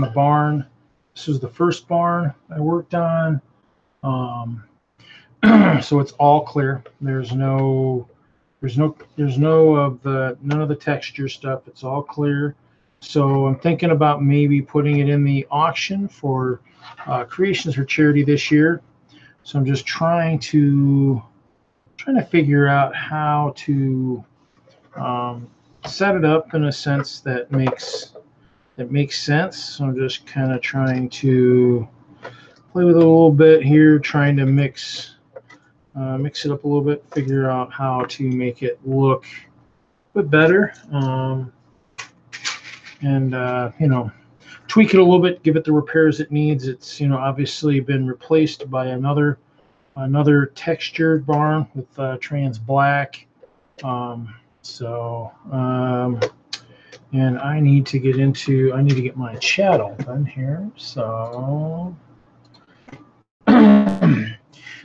the barn. This was the first barn I worked on. So it's all clear. There's none of the texture stuff. It's all clear. So I'm thinking about maybe putting it in the auction for Creations for Charity this year. So I'm just trying to figure out how to set it up in a sense that makes sense. So I'm just kind of trying to play with it a little bit here, trying to mix it up a little bit, figure out how to make it look a bit better, and tweak it a little bit, give it the repairs it needs. It's obviously been replaced by another textured barn with trans black. And I need to get my chat open here. So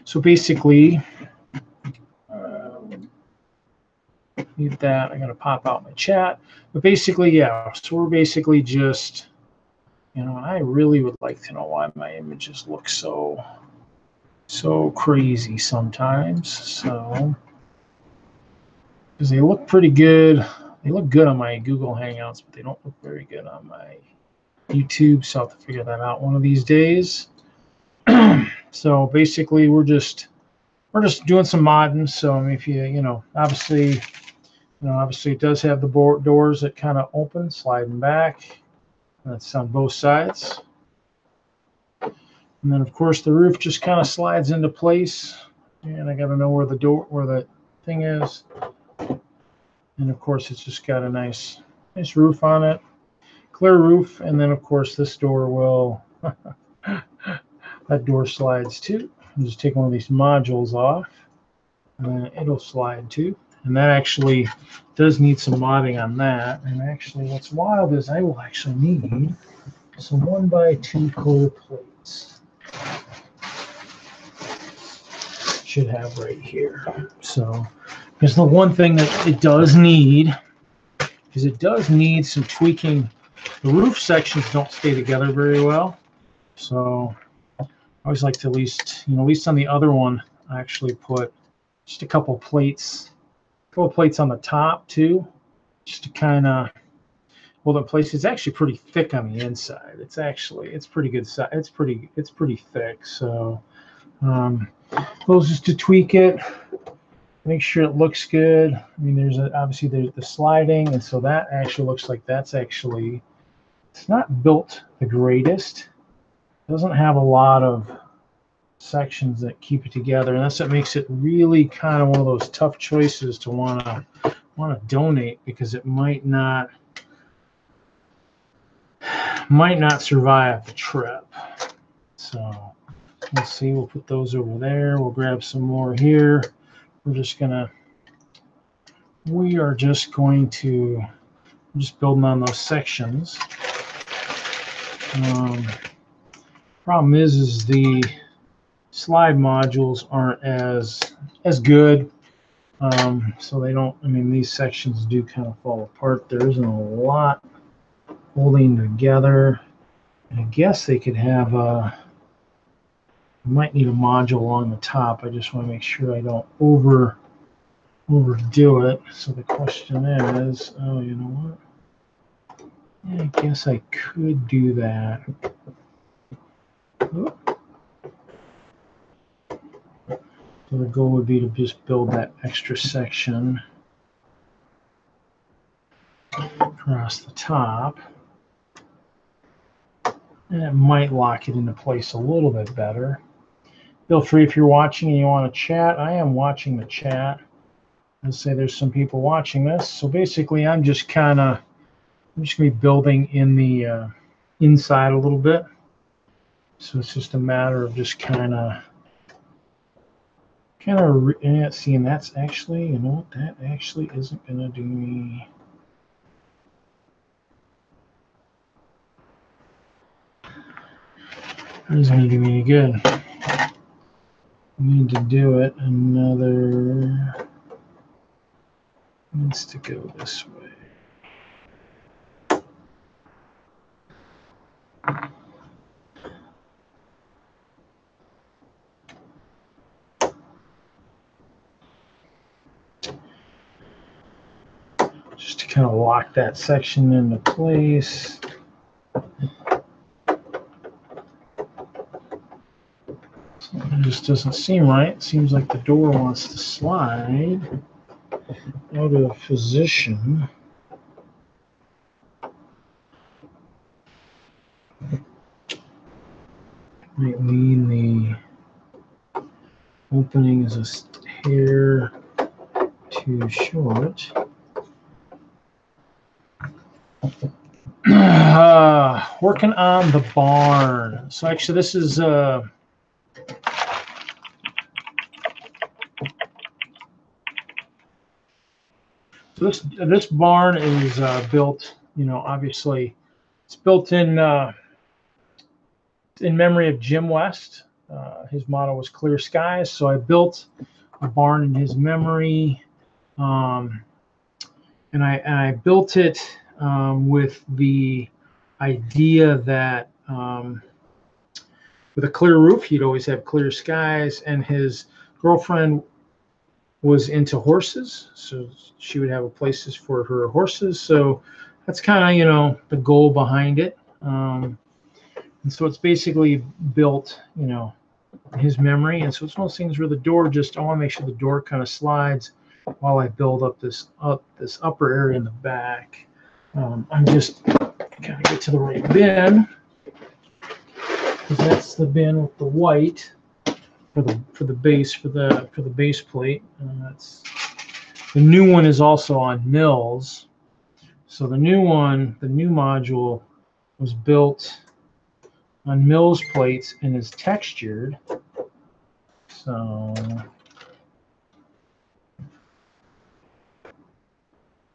so basically, need that. I got to pop out my chat. But basically, yeah. So we're basically just, I really would like to know why my images look so crazy sometimes. So, because they look pretty good. They look good on my Google Hangouts, but they don't look very good on my YouTube. So I'll have to figure that out one of these days. So basically, we're just doing some modding. So I mean, if obviously it does have the doors that kind of open, sliding back. That's on both sides. And then of course the roof just kind of slides into place. And I got to know where the thing is. And of course it's just got a nice roof on it, clear roof. And then of course this door will, that door slides too. I'll just take one of these modules off, and then it'll slide too. And that actually does need some modding on that. And actually what's wild is I will actually need some 1x2 clear plates. Should have right here. So because the one thing that it does need is some tweaking. The roof sections don't stay together very well. So I always like to at least on the other one, I actually put just a couple plates on the top too, just to kind of hold it in place. It's actually pretty thick on the inside. It's pretty good size. It's pretty thick. So those just to tweak it, make sure it looks good. I mean, there's the sliding, and so that actually looks like it's not built the greatest. It doesn't have a lot of sections that keep it together, and that's what makes it really kind of one of those tough choices to want to donate, because it might not survive the trip. So let's see, we'll put those over there. We'll grab some more here. I'm just building on those sections. Problem is the slide modules aren't as good. So they don't, these sections do kind of fall apart. There isn't a lot holding together. And I guess they could have might need a module along the top. I just want to make sure I don't overdo it. So the question is, oh, you know what? Yeah, I guess I could do that. Oop. So the goal would be to just build that extra section across the top. And it might lock it into place a little bit better. Feel free, if you're watching and you want to chat. I am watching the chat. Let's say there's some people watching this. So basically, I'm just going to be building in the inside a little bit. So it's just a matter of just kind of seeing that's actually, you know what, that actually isn't going to do me. That isn't going to do me any good. I need to do it another. Needs to go this way. just to kind of lock that section into place. It just doesn't seem right. It seems like the door wants to slide out of position. Might mean the opening is a hair too short. Working on the barn. So actually this is so this barn is built, you know, obviously it's built in memory of Jim West. His motto was clear skies, so I built a barn in his memory, and I built it with the idea that with a clear roof, he'd always have clear skies, and his girlfriend was into horses, so she would have places for her horses. So that's kind of, you know, the goal behind it. And so it's basically built, you know, his memory. And so it's one of those things where the door just, I want to make sure the door kind of slides while I build up this upper area in the back. I'm just kind of get to the right bin, because that's the bin with the white for the base for the base plate. That's the new one is also on mills. So the new one, the new module, was built on mills plates and is textured. So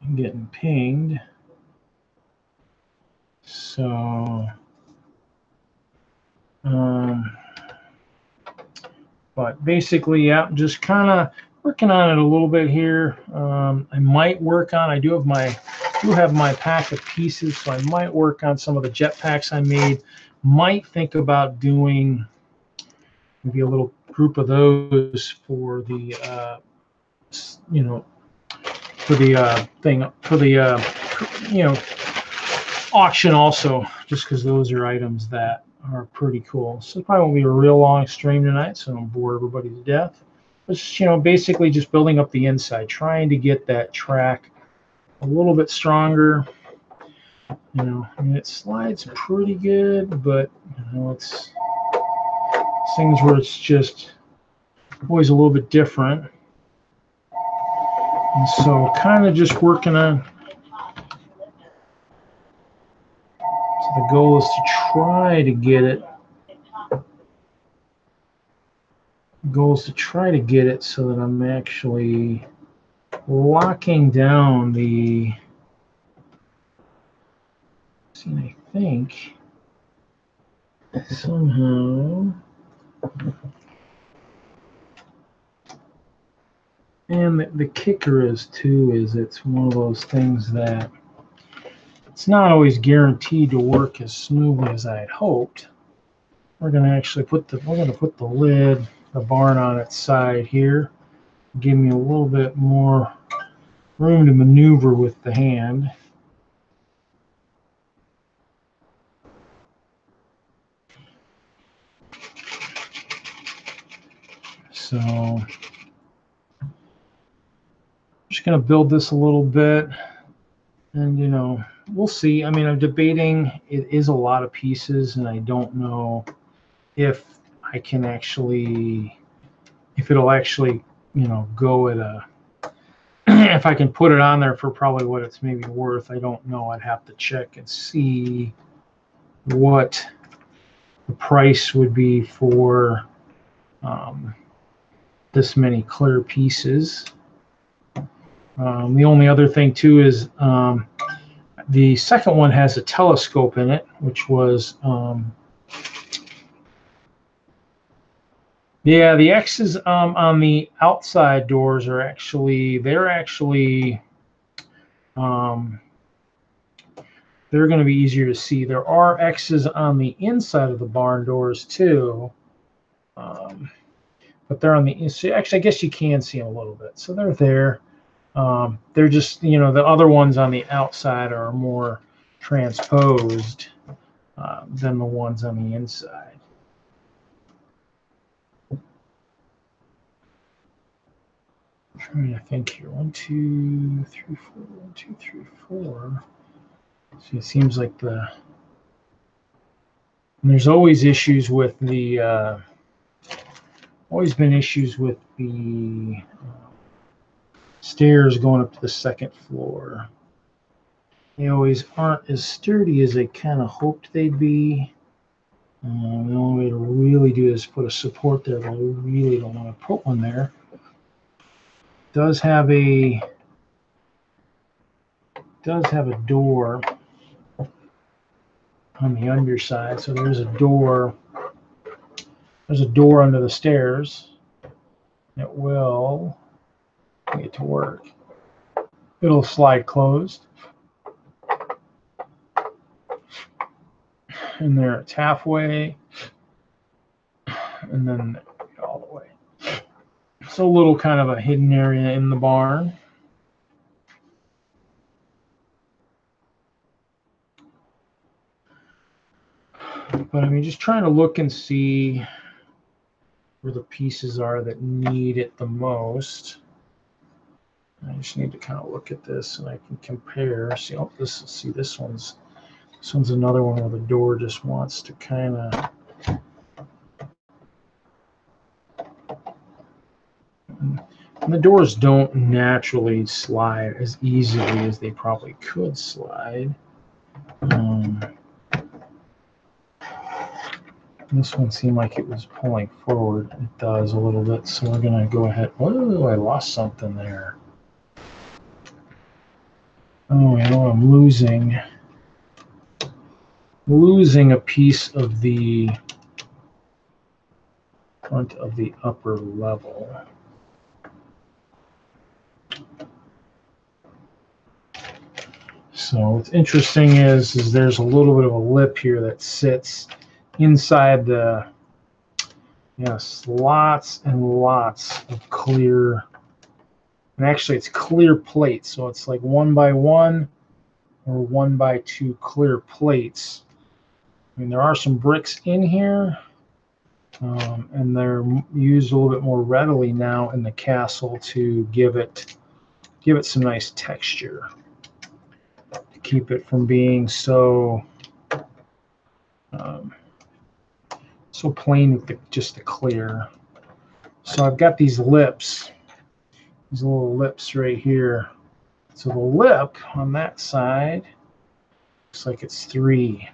I'm getting pinged. So but basically, yeah, just kind of working on it a little bit here. I might work on, I do have my pack of pieces, so I might work on some of the jet packs I made. Might think about doing maybe a little group of those for the, you know, for the thing, for the, you know, auction also, just because those are items that are pretty cool. So it probably won't be a real long stream tonight, so I don't bore everybody to death. It's just, you know, basically just building up the inside, trying to get that track a little bit stronger. You know, I mean, it slides pretty good, but you know, it's things where it's just always a little bit different. And so kind of just working on, so the goal is to try to get it. The goal is to try to get it so that I'm actually locking down the, see, I think somehow, and the kicker is too, is it's one of those things that it's not always guaranteed to work as smoothly as I had hoped. We're going to actually put the lid, the barn on its side here, give me a little bit more room to maneuver with the hand. So I'm just going to build this a little bit, and you know, we'll see. I mean, I'm debating, it is a lot of pieces, and I don't know if I can actually, if it'll actually, you know, go at a, if I can put it on there for probably what it's maybe worth. I don't know. I'd have to check and see what the price would be for this many clear pieces. The only other thing too is the second one has a telescope in it, which was yeah, the X's on the outside doors are actually, they're going to be easier to see. There are X's on the inside of the barn doors too, but they're on the, so actually I guess you can see them a little bit. So they're there. They're just, the other ones on the outside are more transposed than the ones on the inside. I'm trying to think here. 1, 2, 3, 4. 1, 2, 3, 4. So it seems like there's always issues with the always been issues with the stairs going up to the second floor. They always aren't as sturdy as they kind of hoped they'd be. The only way to really do is put a support there, but we really don't want to put one there. It does have a door on the underside, so there's a door. There's a door under the stairs. It will get to work. It'll slide closed. And there it's halfway. And then all the way. So a little kind of a hidden area in the barn. But I mean, just trying to look and see where the pieces are that need it the most. I just need to kind of look at this and I can compare. See, this one's another one where the door just wants to kind of. And the doors don't naturally slide as easily as they probably could slide. This one seemed like it was pulling forward. It does a little bit, so we're going to go ahead. Oh, I lost something there. Oh, I'm losing a piece of the front of the upper level. So what's interesting is there's a little bit of a lip here that sits inside the, yes, lots and lots of clear, and actually it's clear plates, so it's like 1 by 1 or 1 by 2 clear plates. I mean, there are some bricks in here, and they're used a little bit more readily now in the castle to give it some nice texture, to keep it from being so so plain with just the clear. So I've got these lips, these little lips right here. So the lip on that side looks like it's 3.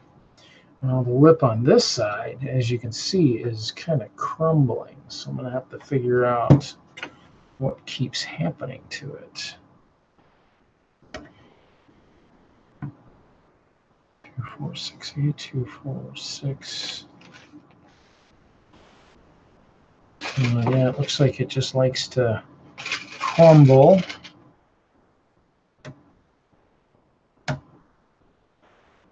Now the lip on this side, as you can see, is kind of crumbling. So I'm going to have to figure out what keeps happening to it. 2, 4, 6, 8, 2, 4, 6. Yeah, it looks like it just likes to crumble. The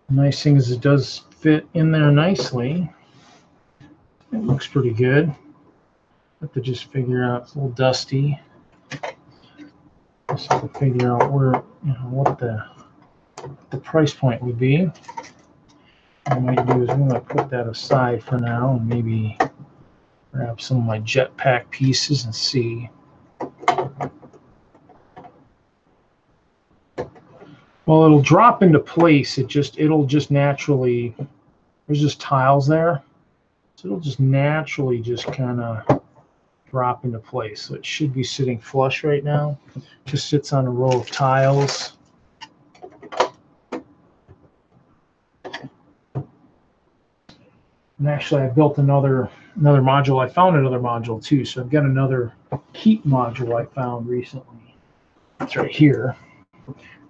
nice thing is it does fit in there nicely. It looks pretty good. Have to just figure out, it's a little dusty. Just have to figure out where, what the price point would be. What I might do is I'm going to put that aside for now and maybe grab some of my jetpack pieces and see. Well, it'll drop into place. It'll just naturally, there's just tiles there. So it'll just naturally just kind of drop into place. So it should be sitting flush right now. Just sits on a row of tiles. And actually, I built another module. I found another module too. So I've got another heat module I found recently. It's right here.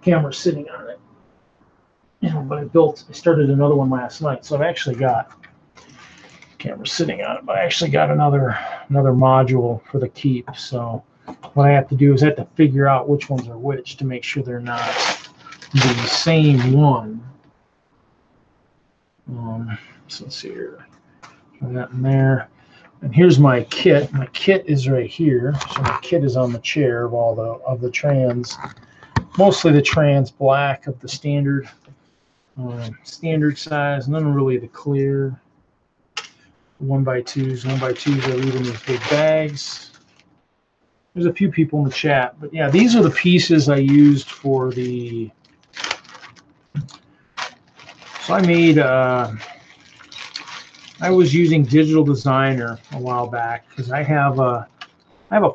Camera's sitting on it. But I started another one last night. So I've actually got camera sitting on it, but I actually got another module for the keep. So what I have to do is I have to figure out which ones are which to make sure they're not the same one. So let's see here. Put that in there. And here's my kit. My kit is right here. So my kit is on the chair of all the trans, mostly the trans black of the standard size, none really the clear 1x2s. 1x2s I leave in these big bags. There's a few people in the chat, but yeah, these are the pieces I used for the. So I made. I was using Digital Designer a while back because I have a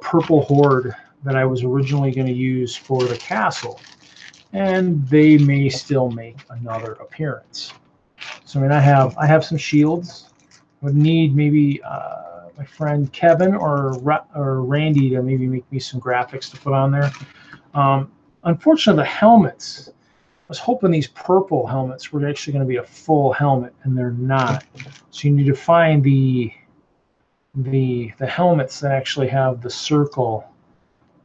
purple horde that I was originally going to use for the castle, and they may still make another appearance. So I mean, I have some shields. Would need maybe my friend Kevin or Randy to maybe make me some graphics to put on there. Unfortunately, the helmets. I was hoping these purple helmets were actually going to be a full helmet, and they're not. So you need to find the helmets that actually have the circle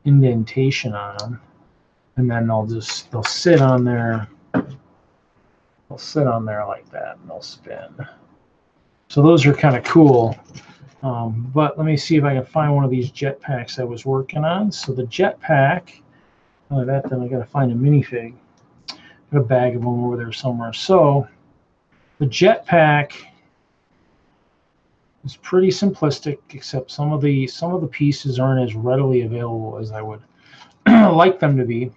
indentation on them, and then they'll sit on there. They'll sit on there like that, and they'll spin. So those are kind of cool. But let me see if I can find one of these jetpacks I was working on. So the jetpack. Other than that, then I got to find a minifig. A bag of them over there somewhere. So the jetpack is pretty simplistic, except some of the pieces aren't as readily available as I would like them to be.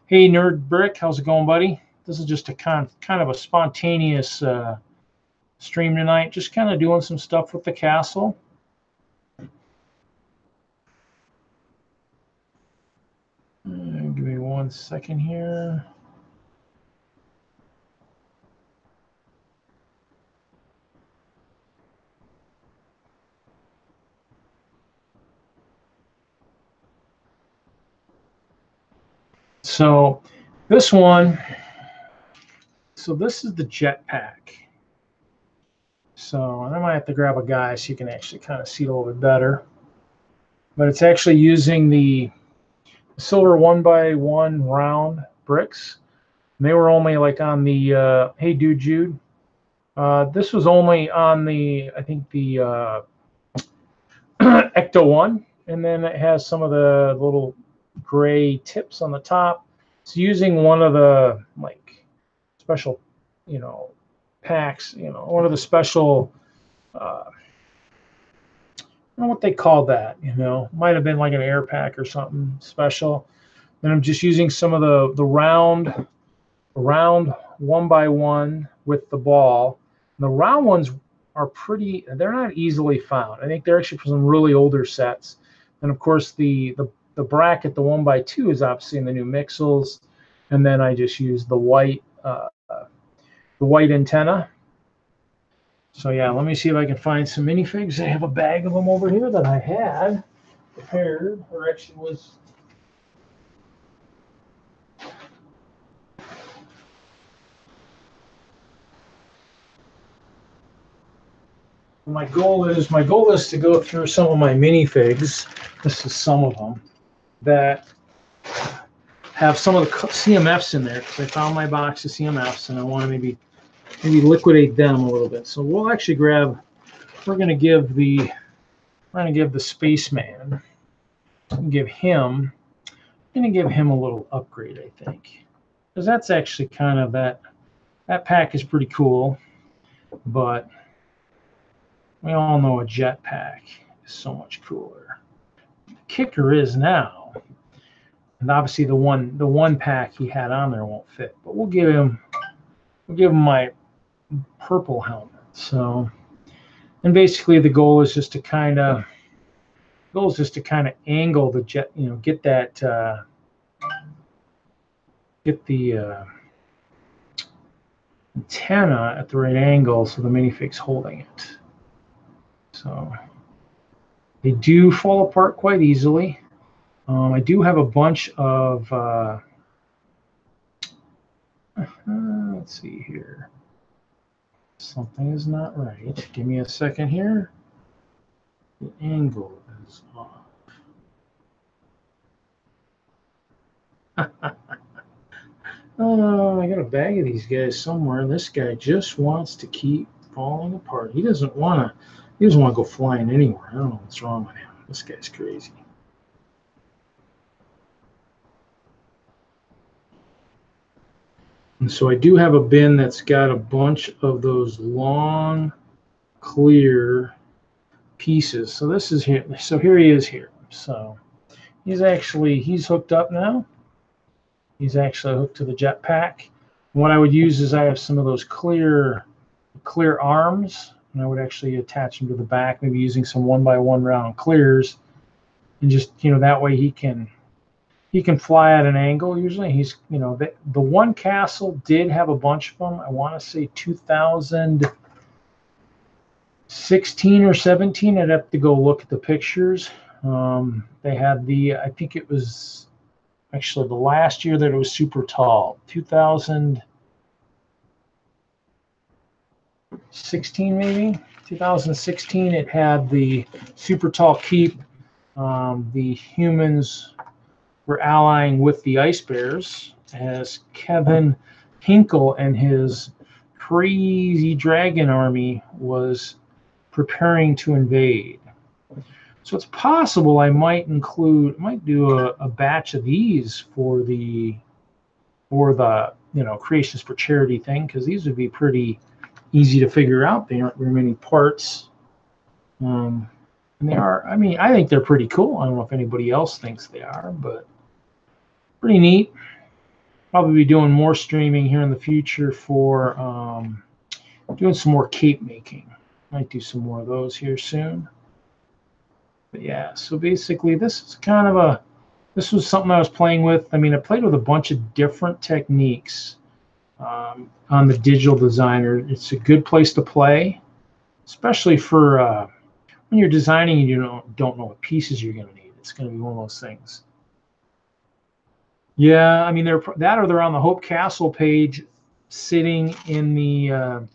Hey, Nerd Brick, how's it going, buddy? This is just a kind of a spontaneous stream tonight. Just kind of doing some stuff with the castle. Give me 1 second here. So this one, this is the jetpack. So I might have to grab a guy so you can actually kind of see it a little bit better. But it's actually using the silver 1x1 round bricks. And they were only like on the, hey dude Jude. This was only on the, I think the Ecto 1. And then it has some of the little gray tips on the top. It's using one of the like special, packs, one of the special, I don't know what they call that, might have been like an air pack or something special. Then I'm just using some of the round 1x1 with the ball. And the round ones are they're not easily found. I think they're actually from some really older sets. And of course the bracket, the 1x2 is obviously in the new Mixels. And then I just use the white antenna. So yeah, let me see if I can find some minifigs. I have a bag of them over here that I had prepared, or actually was. My goal is to go through some of my minifigs. This is some of them that have some of the CMFs in there, because I found my box of CMFs and I want to maybe liquidate them a little bit. So we'll actually grab. We're going to give the spaceman. Give him a little upgrade, I think, because that's actually kind of that pack is pretty cool, but we all know a jetpack is so much cooler. The kicker is now, and obviously the one pack he had on there won't fit, but we'll give him my purple helmet. So, and basically the goal is just to kind of angle the jet, get the antenna at the right angle so the minifig's holding it. So they do fall apart quite easily. I do have a bunch of let's see here. Something is not right. Give me a second here. The angle is off. Oh, I got a bag of these guys somewhere, and this guy just wants to keep falling apart. He doesn't want to He doesn't want to go flying anywhere. I don't know what's wrong with him. This guy's crazy. And so I do have a bin that's got a bunch of those long, clear pieces. So this is here. So here he is here. So he's hooked up now. He's actually hooked to the jetpack. What I would use is I have some of those clear arms, and I would actually attach them to the back, maybe using some 1x1 round clears, and just, you know, that way he can fly at an angle. Usually he's, you know, the one Castle did have a bunch of them. I want to say 2016 or 17. I'd have to go look at the pictures. They had I think it was actually the last year that it was super tall, 2016 maybe. 2016, it had the super tall keep. The humans were allying with the Ice Bears as Kevin Hinkle and his crazy dragon army was preparing to invade. So it's possible I might do a batch of these for the you know, Creations for Charity thing, because these would be pretty easy to figure out. They aren't very many parts. And they are, I mean, I think they're pretty cool. I don't know if anybody else thinks they are, but pretty neat. Probably be doing more streaming here in the future for doing some more cape making. Might do some more of those here soon. But yeah, so basically this was something I was playing with. I mean, I played with a bunch of different techniques on the Digital Designer. It's a good place to play, especially for when you're designing and you don't know what pieces you're going to need. It's going to be one of those things. Yeah, I mean, they're on the Hope Castle page, sitting in the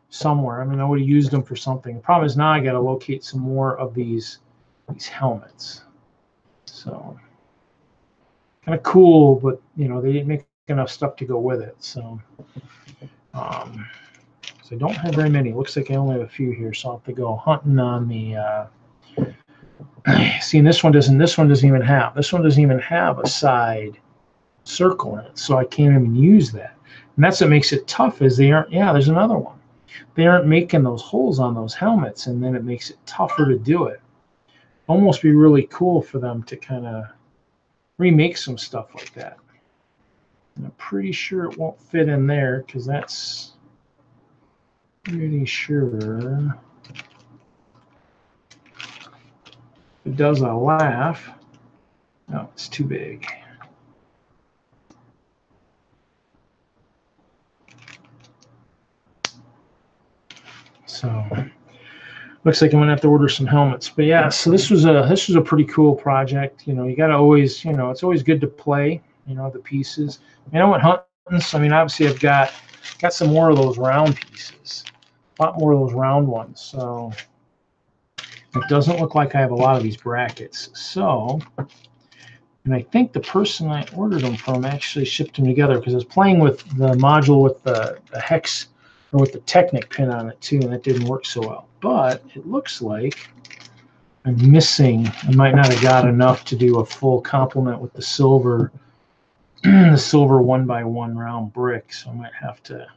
somewhere. I mean, I would have used them for something. The problem is now I got to locate some more of these helmets. So kind of cool, but you know, they didn't make enough stuff to go with it. So so I don't have very many. Looks like I only have a few here, so I'll have to go hunting on the see, this one doesn't even have a side circle in it, so I can't even use that. And that's what makes it tough, is they aren't, yeah, there's another one. They aren't making those holes on those helmets, and then it makes it tougher to do it. Almost be really cool for them to kind of remake some stuff like that. And I'm pretty sure it won't fit in there, because that's pretty sure. It does, I'll laugh. No, it's too big. So looks like I'm gonna have to order some helmets. But yeah, so this was a pretty cool project. You know, you gotta always, you know, it's always good to play, you know, the pieces. I mean, I went hunting, so I mean, obviously I've got some more of those round pieces, a lot more of those round ones. So it doesn't look like I have a lot of these brackets. So, and I think the person I ordered them from actually shipped them together, because I was playing with the module with the hex, or with the Technic pin on it too, and it didn't work so well. But it looks like I'm missing, I might not have got enough to do a full complement with the silver, the silver 1x1 round brick. So I might have to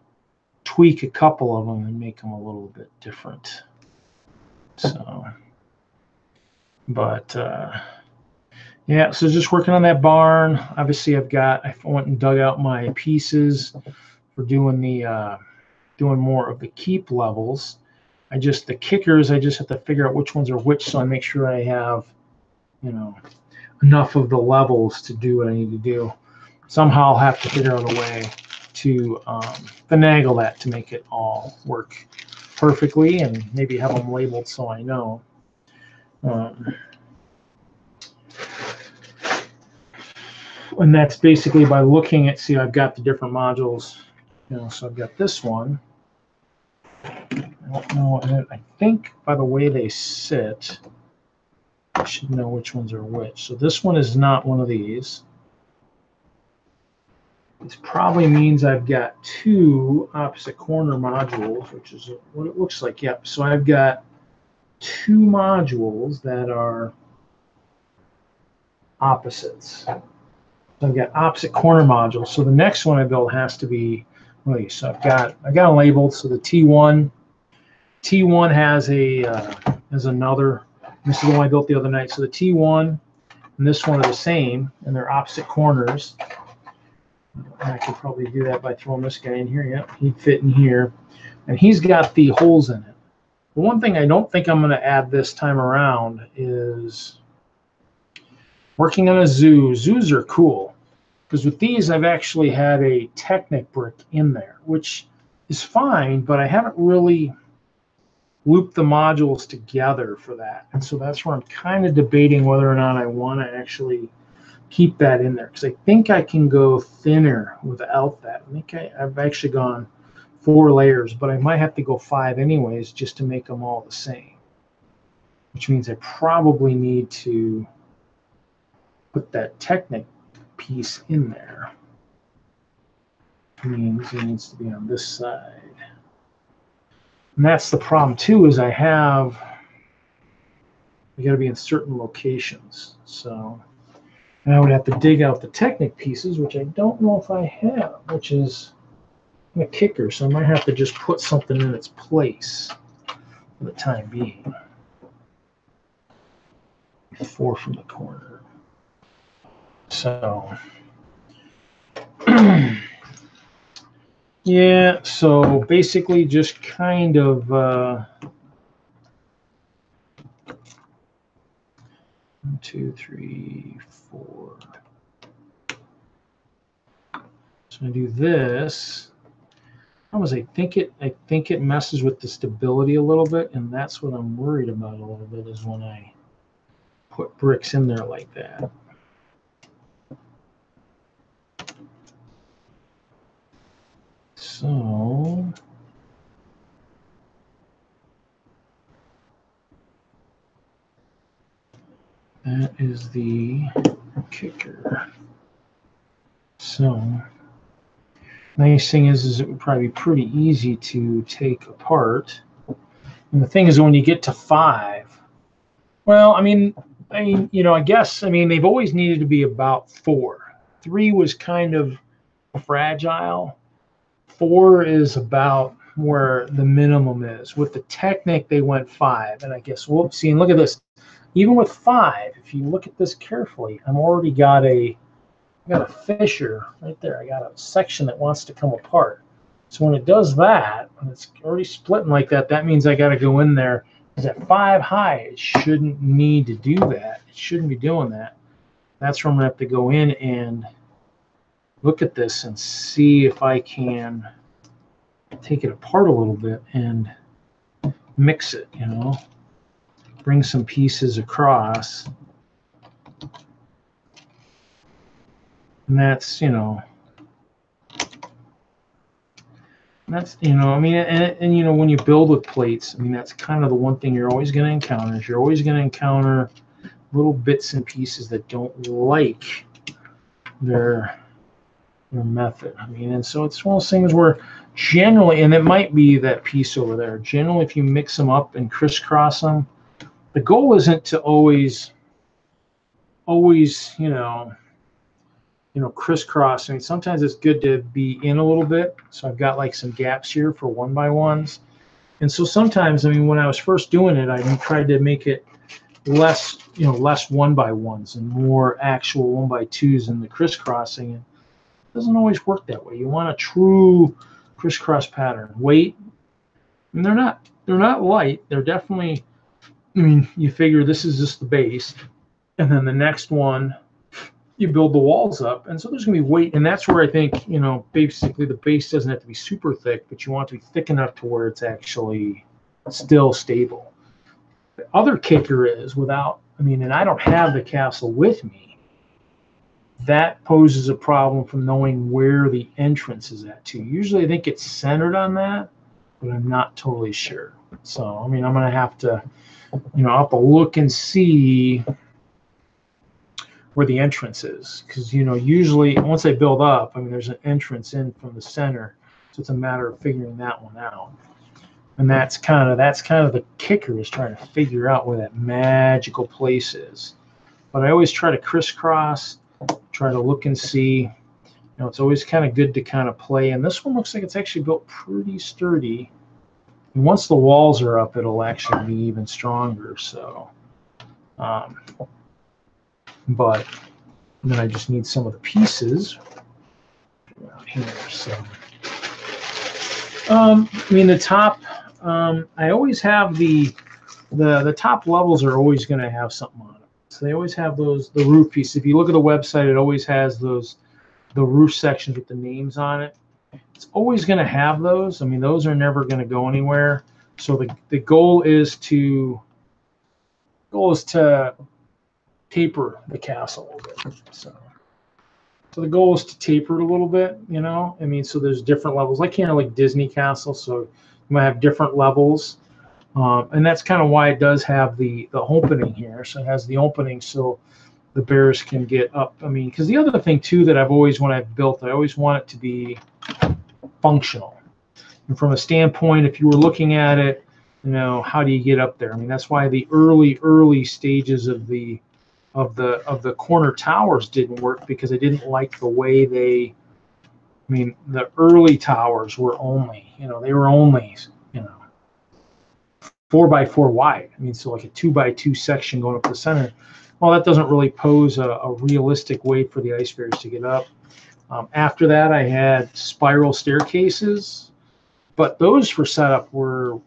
tweak a couple of them and make them a little bit different. So, but yeah, so just working on that barn. Obviously I went and dug out my pieces for doing the doing more of the keep levels. The kickers, I just have to figure out which ones are which, so I make sure I have, you know, enough of the levels to do what I need to do. Somehow I'll have to figure out a way to finagle that to make it all work perfectly, and maybe have them labeled so I know. And that's basically by looking at, see, I've got the different modules, you know, so I've got this one. I don't know, I think by the way they sit, I should know which ones are which. So this one is not one of these. This probably means I've got two opposite corner modules, which is what it looks like. Yep. So I've got two modules that are opposites. So I've got opposite corner modules. So the next one I build has to be, wait, so I got them labeled. So the T1 has another. This is the one I built the other night. So the T1 and this one are the same, and they're opposite corners. I could probably do that by throwing this guy in here. Yep, he'd fit in here. And he's got the holes in it. The one thing I don't think I'm going to add this time around is working on a zoo. Zoos are cool, because with these I've actually had a Technic brick in there, which is fine, but I haven't really looped the modules together for that. And so that's where I'm kind of debating whether or not I want to actually keep that in there, because I think I can go thinner without that. I think I've actually gone 4 layers, but I might have to go 5 anyways just to make them all the same, which means I probably need to put that Technic piece in there. It means it needs to be on this side. And that's the problem too, is I got to be in certain locations. So and I would have to dig out the Technic pieces, which I don't know if I have, which is a kicker. So I might have to just put something in its place for the time being. 4 from the corner. So yeah, so basically just kind of 1, 2, 3, 4. So I do this. I think it messes with the stability a little bit, and that's what I'm worried about a little bit, is when I put bricks in there like that. So that is the kicker. So nice thing is it would probably be pretty easy to take apart. And the thing is, when you get to 5, well, I mean, I guess they've always needed to be about 4. 3 was kind of fragile. 4 is about where the minimum is. With the Technic, they went 5, and I guess we'll see. And look at this. Even with 5, if you look at this carefully, I've already got a fissure right there. I got a section that wants to come apart. So when it does that, when it's already splitting like that, that means I got to go in there. Because at 5 high, it shouldn't need to do that. It shouldn't be doing that. That's where I'm going to have to go in and look at this and see if I can take it apart a little bit and mix it, bring some pieces across. And that's, when you build with plates, that's kind of the one thing you're always going to encounter, is you're always going to encounter little bits and pieces that don't like their method. And so it's one of those things where generally, and it might be that piece over there, generally if you mix them up and crisscross them, the goal isn't to always crisscross. Sometimes it's good to be in a little bit. So I've got like some gaps here for 1x1s. And so sometimes, when I was first doing it, I tried to make it less 1x1s and more actual 1x2s in the crisscrossing. And it doesn't always work that way. You want a true crisscross pattern. Weight, and they're not light. They're definitely, you figure this is just the base, and then the next one, you build the walls up, and so there's going to be weight, and that's where I think, basically the base doesn't have to be super thick, but you want it to be thick enough to where it's actually still stable. The other kicker is and I don't have the castle with me, that poses a problem from knowing where the entrance is at too. Usually I think it's centered on that, but I'm not totally sure. So, I'm going to have to, I'll have to look and see where the entrance is, because usually once I build up, there's an entrance in from the center, so it's a matter of figuring that one out. And that's kind of the kicker, is trying to figure out where that magical place is. But I always try to crisscross, try to look and see. You know, it's always kind of good to kind of play. And this one looks like it's actually built pretty sturdy. And once the walls are up, it'll actually be even stronger. So, but then I just need some of the pieces around here. So, I mean, the top. I always have the top levels are always going to have something on it. So they always have the roof piece. If you look at the website, it always has the roof sections with the names on it. It's always going to have those. I mean, those are never going to go anywhere. So the goal is to taper the castle a little bit. So the goal is to taper it a little bit. You know, I mean, so there's different levels. Like here, like Disney Castle, so you might have different levels. And that's kind of why it does have the opening here. So it has the opening so the bears can get up. I mean, because the other thing too that I've always, when I've built, I always want it to be functional. And from a standpoint, if you were looking at it, you know, how do you get up there? I mean, that's why the early stages of the corner towers didn't work, because I didn't like the way they. I mean, the early towers were only, you know, they were only, you know, 4x4 wide. I mean, so like a 2x2 section going up the center. Well, that doesn't really pose a realistic way for the ice bears to get up. After that, I had spiral staircases, but those for setup were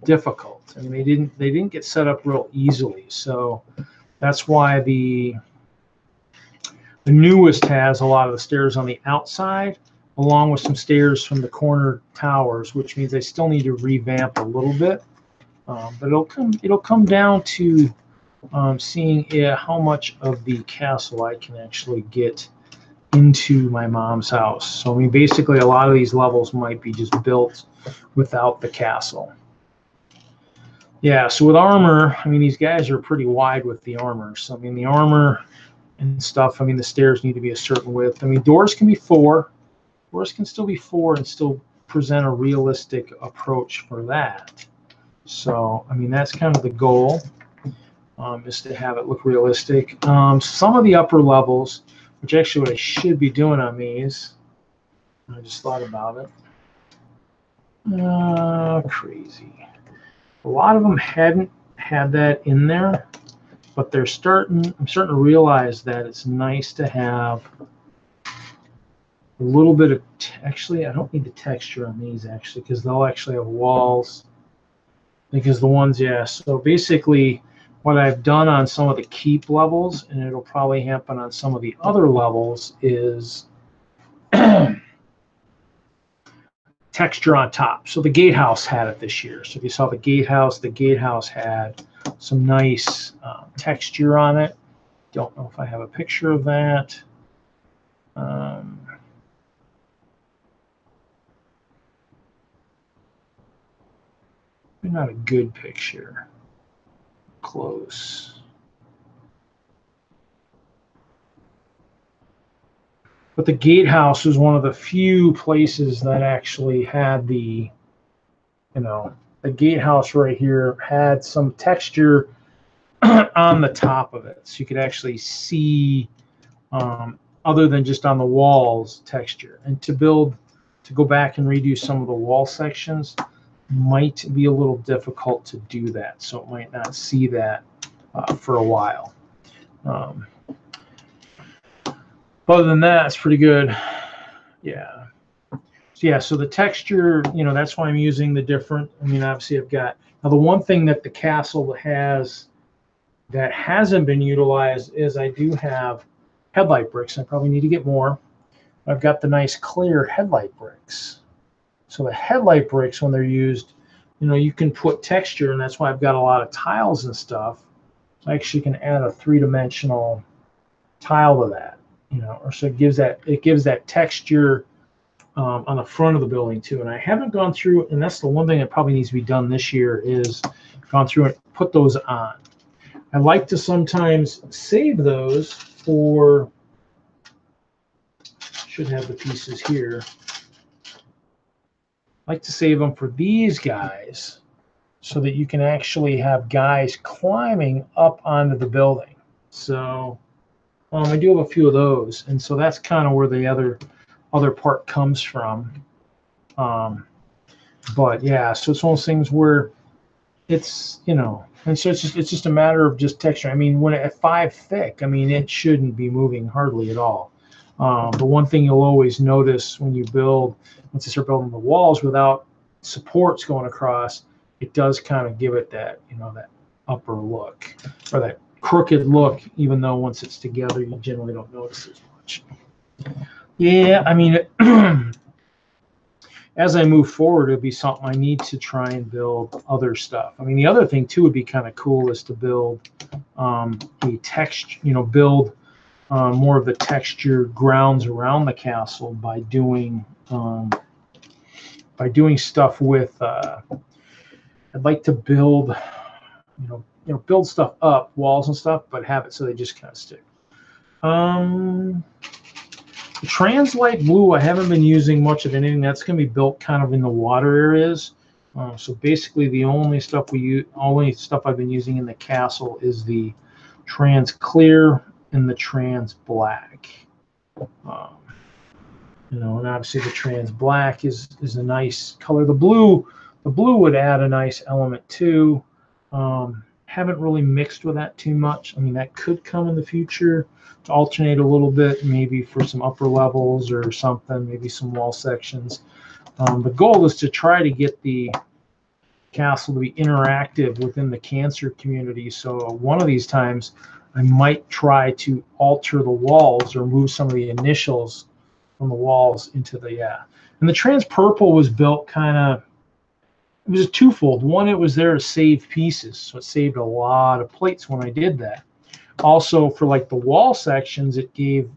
difficult. I mean, they didn't get set up real easily. So that's why the newest has a lot of the stairs on the outside, along with some stairs from the corner towers, which means I still need to revamp a little bit. But it'll come down to seeing how much of the castle I can actually get into my mom's house. So I mean, basically, a lot of these levels might be just built without the castle. Yeah. So with armor, I mean, these guys are pretty wide with the armor. So I mean, the armor and stuff. I mean, the stairs need to be a certain width. I mean, doors can be 4. Doors can still be 4 and still present a realistic approach for that. So, I mean, that's kind of the goal, is to have it look realistic. Some of the upper levels, which actually what I should be doing on these, I just thought about it. Crazy. A lot of them hadn't had that in there, but I'm starting to realize that it's nice to have a little bit of, actually, I don't need the texture on these, actually, because they'll actually have walls. Because the ones, yeah, so basically what I've done on some of the keep levels, and it'll probably happen on some of the other levels, is texture on top. So the gatehouse had it this year. So if you saw the gatehouse had some nice texture on it. Don't know if I have a picture of that. Not a good picture. Close. But the gatehouse was one of the few places that actually had the, you know, the gatehouse right here had some texture on the top of it. So you could actually see, other than just on the walls, texture. And to go back and redo some of the wall sections might be a little difficult to do that, so it might not see that for a while. But other than that, it's pretty good. Yeah. So yeah, so the texture, you know, that's why I'm using the different. I mean, obviously, I've got now the one thing that the castle has that hasn't been utilized is I do have headlight bricks. I probably need to get more. I've got the nice clear headlight bricks. So the headlight bricks, when they're used, you know, you can put texture, and that's why I've got a lot of tiles and stuff. I actually can add a 3-dimensional tile to that, you know, or so it gives that texture on the front of the building too. And I haven't gone through, and that's the one thing that probably needs to be done this year, is gone through and put those on. I like to sometimes save those for, should have the pieces here. I like to save them for these guys so that you can actually have guys climbing up onto the building. So I do have a few of those, and so that's kind of where the other part comes from. But yeah, so it's one of those things where it's, you know, and so it's just a matter of just texture. I mean, when at 5 thick, I mean, it shouldn't be moving hardly at all. But one thing you'll always notice when you build, once you start building the walls without supports going across, it does kind of give it that, you know, that upper look or that crooked look, even though once it's together, you generally don't notice as much. Yeah, I mean, as I move forward, it'll be something I need to try and build other stuff. I mean, the other thing too would be kind of cool is to build the text, you know, build more of the textured grounds around the castle by doing stuff with. I'd like to build, you know, build stuff up, walls and stuff, but have it so they just kind of stick. The Translight Blue, I haven't been using much of anything. That's going to be built kind of in the water areas. So basically, the only stuff I've been using in the castle is the Trans Clear and the Trans Black. You know, and obviously the Trans Black is a nice color. The blue would add a nice element too. Haven't really mixed with that too much. I mean, that could come in the future to alternate a little bit, maybe for some upper levels or something, maybe some wall sections. The goal is to try to get the castle to be interactive within the cancer community. So one of these times, I might try to alter the walls or move some of the initials from the walls into the, yeah. And the Trans Purple was built kind of, it was a twofold. One, it was there to save pieces, so it saved a lot of plates when I did that. Also, for like the wall sections, it gave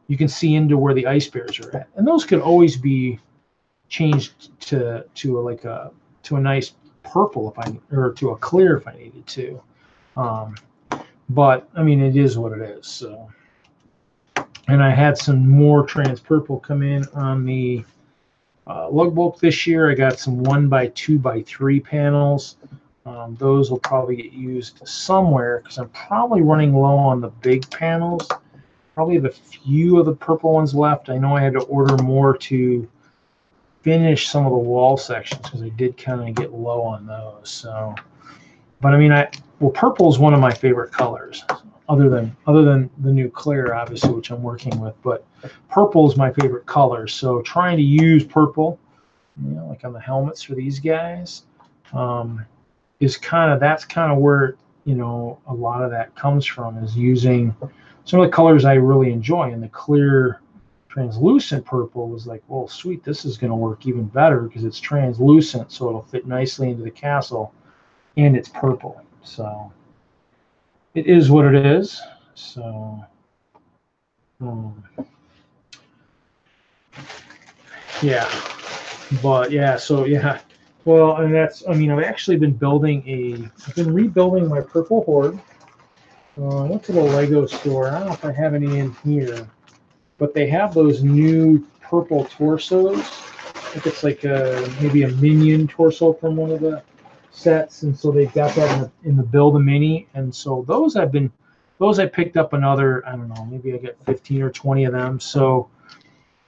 you can see into where the ice bears are at, and those could always be changed to a nice purple or to a clear if I needed to. But I mean, it is what it is. So, and I had some more Trans Purple come in on the Lugboat this year. I got some 1x2x3 panels. Those will probably get used somewhere because I'm probably running low on the big panels. Probably have a few of the purple ones left. I know I had to order more to finish some of the wall sections because I did kind of get low on those. So, but I mean, purple is one of my favorite colors, other than the new clear, obviously, which I'm working with. But purple is my favorite color. So trying to use purple, you know, like on the helmets for these guys. That's kind of where, you know, a lot of that comes from, is using some of the colors I really enjoy. And the clear translucent purple was like, well, sweet, this is going to work even better because it's translucent, so it'll fit nicely into the castle, and it's purple. So it is what it is. So yeah, but yeah, so yeah. Well, and that's, I mean, I've actually been I've been rebuilding my Purple Horde. I went to the Lego store. I don't know if I have any in here, but they have those new purple torsos. I think it's like maybe a minion torso from one of the sets, and so they've got that in the Build-A-Mini, and so those I picked up another, I don't know, maybe I get 15 or 20 of them. So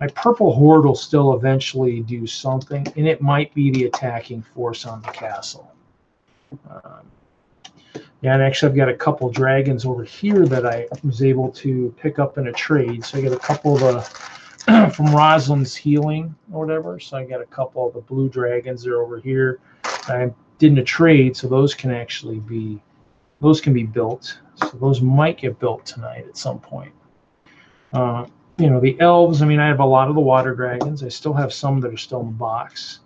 my Purple Horde will still eventually do something, and it might be the attacking force on the castle. Yeah, and actually I've got a couple dragons over here that I was able to pick up in a trade. So I got a couple of the from Rosalind's Healing or whatever. So I got a couple of the blue dragons that are over here. I did in a trade, so those can be built. So those might get built tonight at some point. You know, the elves, I mean, I have a lot of the water dragons. I still have some that are still in the box.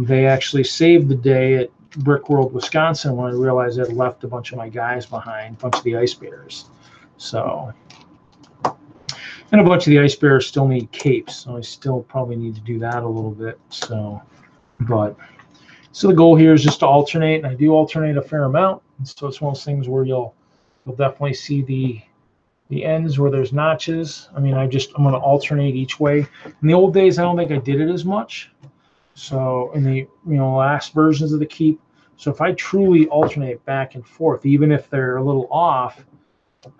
They actually saved the day at Brick World, Wisconsin, when I realized I'd left a bunch of my guys behind, a bunch of the ice bears. So, and a bunch of the ice bears still need capes, so I still probably need to do that a little bit. So, so the goal here is just to alternate, and I do alternate a fair amount. And so it's one of those things where you'll definitely see the ends where there's notches. I mean, I'm going to alternate each way. In the old days, I don't think I did it as much. So in the last versions of the Keep, so if I truly alternate back and forth, even if they're a little off,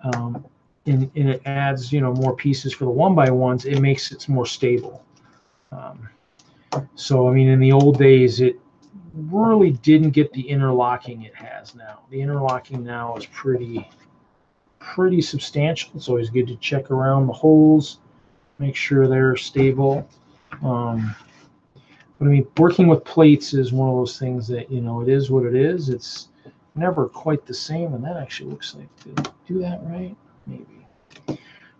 and it adds more pieces for the 1x1s, it makes it more stable. So I mean, in the old days, it really didn't get the interlocking it has now. The interlocking now is pretty substantial. It's always good to check around the holes, make sure they're stable. But I mean, working with plates is one of those things that, it is what it is. It's never quite the same. And that actually looks like, did I do that right? Maybe.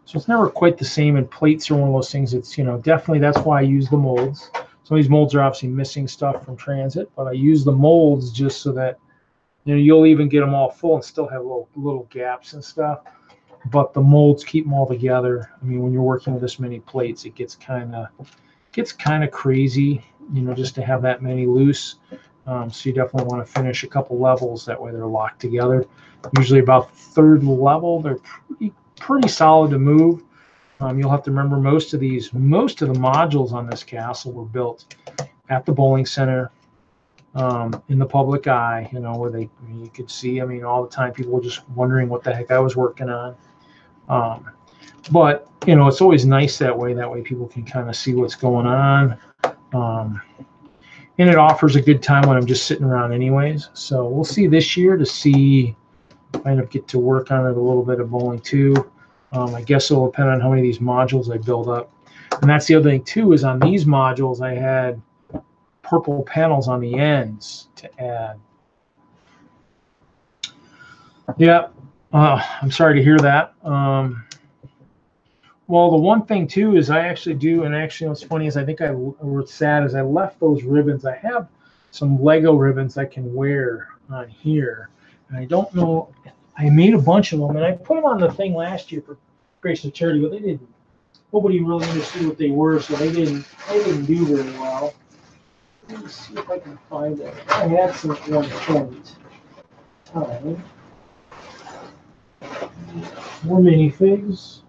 So it's never quite the same. And plates are one of those things that's, definitely that's why I use the molds. Some of these molds are obviously missing stuff from transit, but I use the molds just so that, you'll even get them all full and still have little gaps and stuff. But the molds keep them all together. I mean, when you're working with this many plates, it gets kind of crazy, just to have that many loose. So you definitely want to finish a couple levels. That way they're locked together. Usually about the third level, they're pretty solid to move. You'll have to remember most of the modules on this castle were built at the bowling center, in the public eye, where you could see. I mean, all the time people were just wondering what the heck I was working on. But it's always nice that way. That way people can kind of see what's going on. And it offers a good time when I'm just sitting around anyways. So we'll see this year to see if I end up get to work on it a little bit of bowling too. I guess it'll depend on how many of these modules I build up. And that's the other thing too, is on these modules I had purple panels on the ends to add. Yeah, I'm sorry to hear that. Well, the one thing too is I actually do, and actually what's funny is I think what's sad is I left those ribbons. I have some Lego ribbons I can wear on here, and I don't know. I made a bunch of them, and I put them on the thing last year for Grace of Charity, but they didn't. Nobody really understood what they were, so they didn't do very well. Let me see if I can find it. I had some at one point. All right. More minifigs.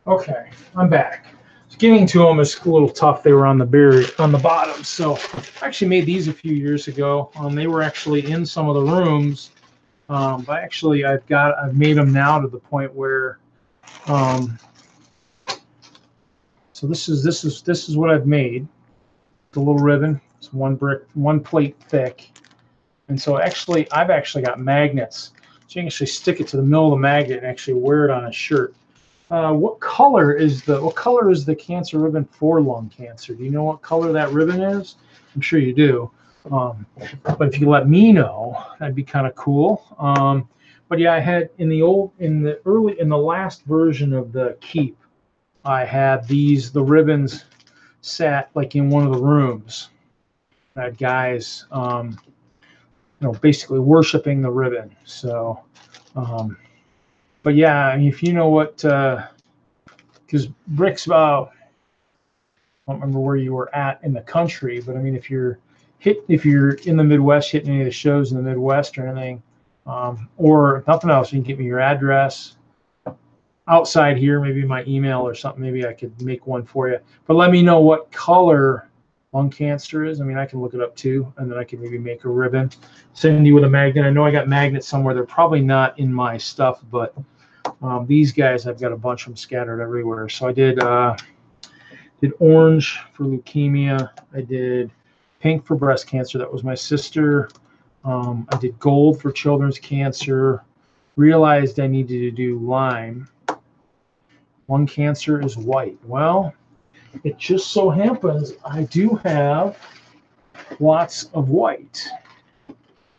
Okay, I'm back. Getting to them is a little tough. They were on the bottom. So I actually made these a few years ago. They were actually in some of the rooms. But actually I've made them now to the point where so this is what I've made. The little ribbon. It's one plate thick. And so I've actually got magnets. So you can actually stick it to the middle of the magnet and actually wear it on a shirt. What color is the cancer ribbon for lung cancer? Do you know what color that ribbon is? I'm sure you do. But if you let me know, that'd be kind of cool. But yeah, I had in the last version of the Keep, I had the ribbons sat like in one of the rooms. I had guys, basically worshiping the ribbon. So, but yeah, I mean, if you know what, because bricks, I don't remember where you were at in the country, but I mean, if you're in the Midwest, hitting any of the shows in the Midwest or anything, or nothing else, you can give me your address. Outside here, maybe my email or something. Maybe I could make one for you. But let me know what color lung cancer is. I mean, I can look it up too, and then I can maybe make a ribbon, send you with a magnet. I know I got magnets somewhere. They're probably not in my stuff, but these guys, I've got a bunch of them scattered everywhere. So I did orange for leukemia. I did pink for breast cancer. That was my sister. I did gold for children's cancer. Realized I needed to do lime. Lung cancer is white. Well, it just so happens I do have lots of white.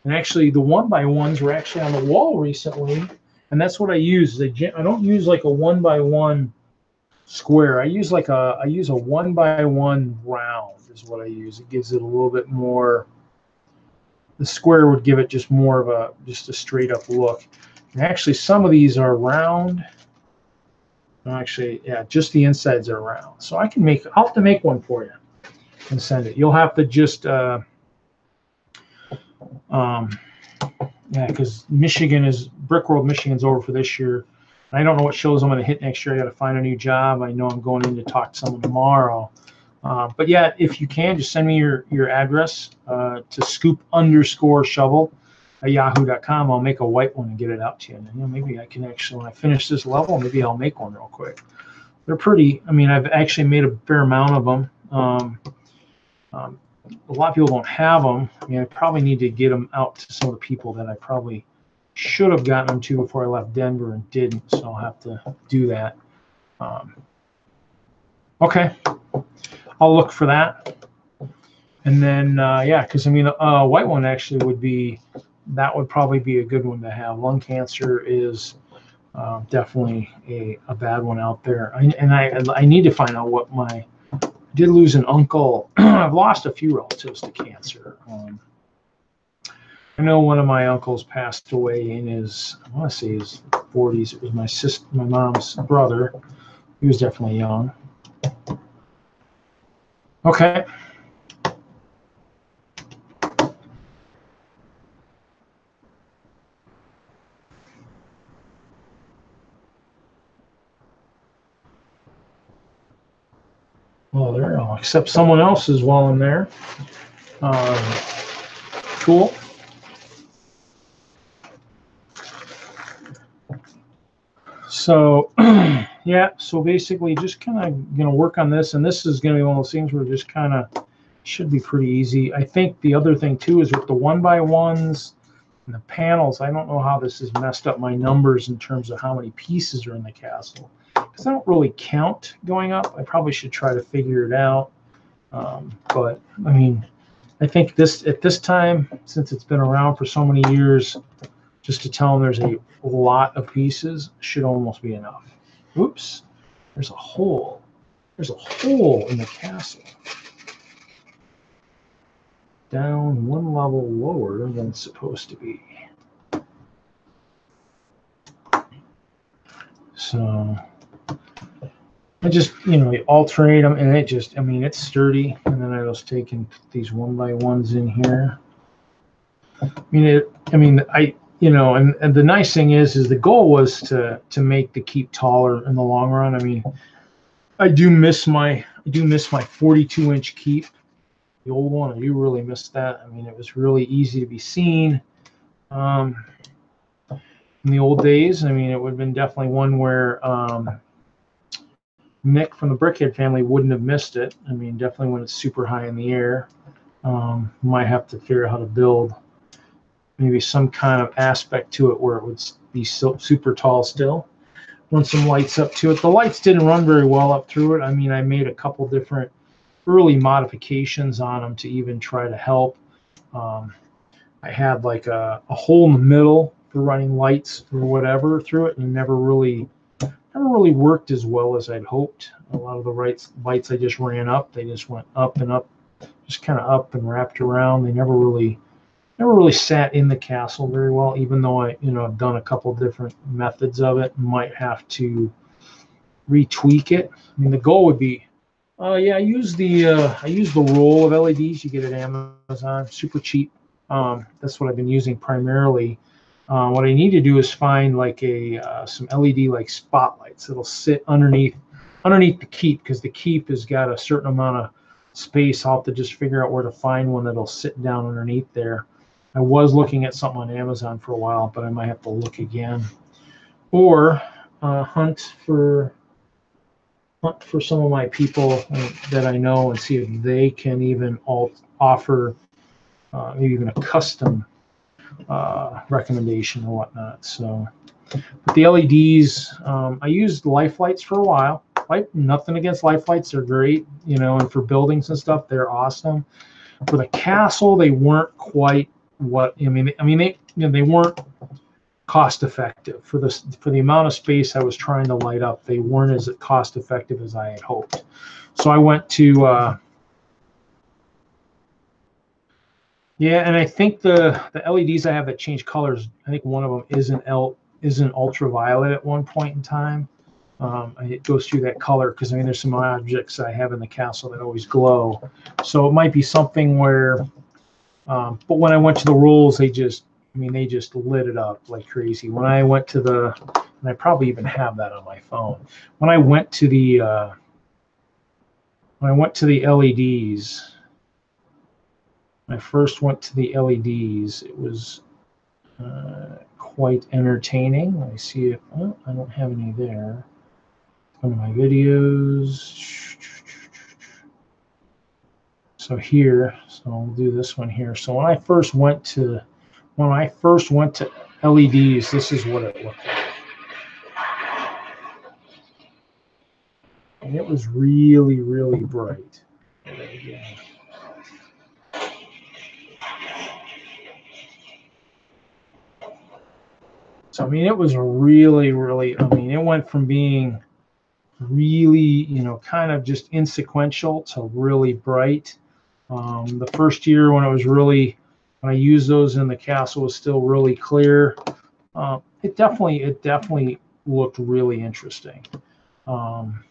And actually, the 1x1s were actually on the wall recently, and that's what I use. I don't use like a 1x1 square. I use a 1x1 round is what I use. It gives it a little bit more. The square would give it just more of just a straight up look. And actually, some of these are round. Actually, yeah, just the insides are round. So I'll have to make one for you and send it. You'll have to just, yeah, because Brickworld Michigan's over for this year. I don't know what shows I'm going to hit next year. I got to find a new job. I know I'm going in to talk to someone tomorrow. But yeah, if you can, just send me your address to scoop_shovel@yahoo.com. I'll make a white one and get it out to you. And maybe I can actually, when I finish this level, maybe I'll make one real quick. They're pretty. I mean, I've actually made a fair amount of them. A lot of people don't have them. I mean, I probably need to get them out to some of the people that I probably should have gotten them to before I left Denver and didn't. So I'll have to do that. Okay. I'll look for that. And then, yeah, because I mean, white one actually would probably be a good one to have. Lung cancer is definitely a bad one out there. I need to find out what I did lose an uncle. I've lost a few relatives to cancer. I know one of my uncles passed away in his 40s. It was my mom's brother. He was definitely young. Okay. Well, there, I'll accept someone else's while I'm there. Cool. So, yeah, so basically just kind of going to work on this, and this is going to be one of those things where just kind of should be pretty easy. I think the other thing, too, is with the 1x1s and the panels, I don't know how this has messed up my numbers in terms of how many pieces are in the castle, because I don't really count going up. I probably should try to figure it out. But, I mean, I think at this time, since it's been around for so many years, just to tell them there's a lot of pieces should almost be enough. Oops, there's a hole. There's a hole in the castle. Down one level lower than it's supposed to be. So I just, alternate them, and it just, I mean, it's sturdy. And then I was taking these 1x1s in here. And the nice thing is the goal was to make the keep taller in the long run. I mean, I do miss my 42-inch keep, the old one. I do really miss that. I mean, it was really easy to be seen in the old days. I mean, it would have been definitely one where Nick from the Brickhead family wouldn't have missed it. I mean, definitely when it's super high in the air. Might have to figure out how to build maybe some kind of aspect to it where it would be super tall still. Run some lights up to it. The lights didn't run very well up through it. I mean, I made a couple different early modifications on them to even try to help. I had like a hole in the middle for running lights or whatever through it, and never really worked as well as I'd hoped. A lot of the lights I just ran up. They just went up and up, just kind of up and wrapped around. They never really sat in the castle very well, even though I've done a couple different methods of it. Might have to retweak it. I mean, the goal would be, I use the roll of LEDs you get at Amazon, super cheap. That's what I've been using primarily. What I need to do is find like some LED like spotlights that'll sit underneath the keep, because the keep has got a certain amount of space. I'll have to just figure out where to find one that'll sit down underneath there. I was looking at something on Amazon for a while, but I might have to look again, or hunt for some of my people that I know and see if they can even offer maybe even a custom recommendation or whatnot. So, but the LEDs, I used life lights for a while. Nothing against life lights; they're great, you know, and for buildings and stuff, they're awesome. For the castle, they weren't quite what I mean. They, you know, they weren't cost effective for the amount of space I was trying to light up. They weren't as cost effective as I had hoped. So I went to yeah, and I think the LEDs I have that change colors, I think one of them isn't ultraviolet at one point in time. It goes through that color because I mean there's some objects I have in the castle that always glow. So it might be something where, but when I went to the rules, they just lit it up like crazy. When I went to and I probably even have that on my phone. When I went to the LEDs, when I first went to the LEDs, it was quite entertaining. Let me see if I don't have any there. One of my videos. So here, so I'll do this one here. So when I first went to LEDs, this is what it looked like. And it was really, really bright. So I mean, it was really, really, I mean, it went from being really, you know, kind of just insequential to really bright. The first year when I used those in the castle, was still really clear. It definitely looked really interesting. Now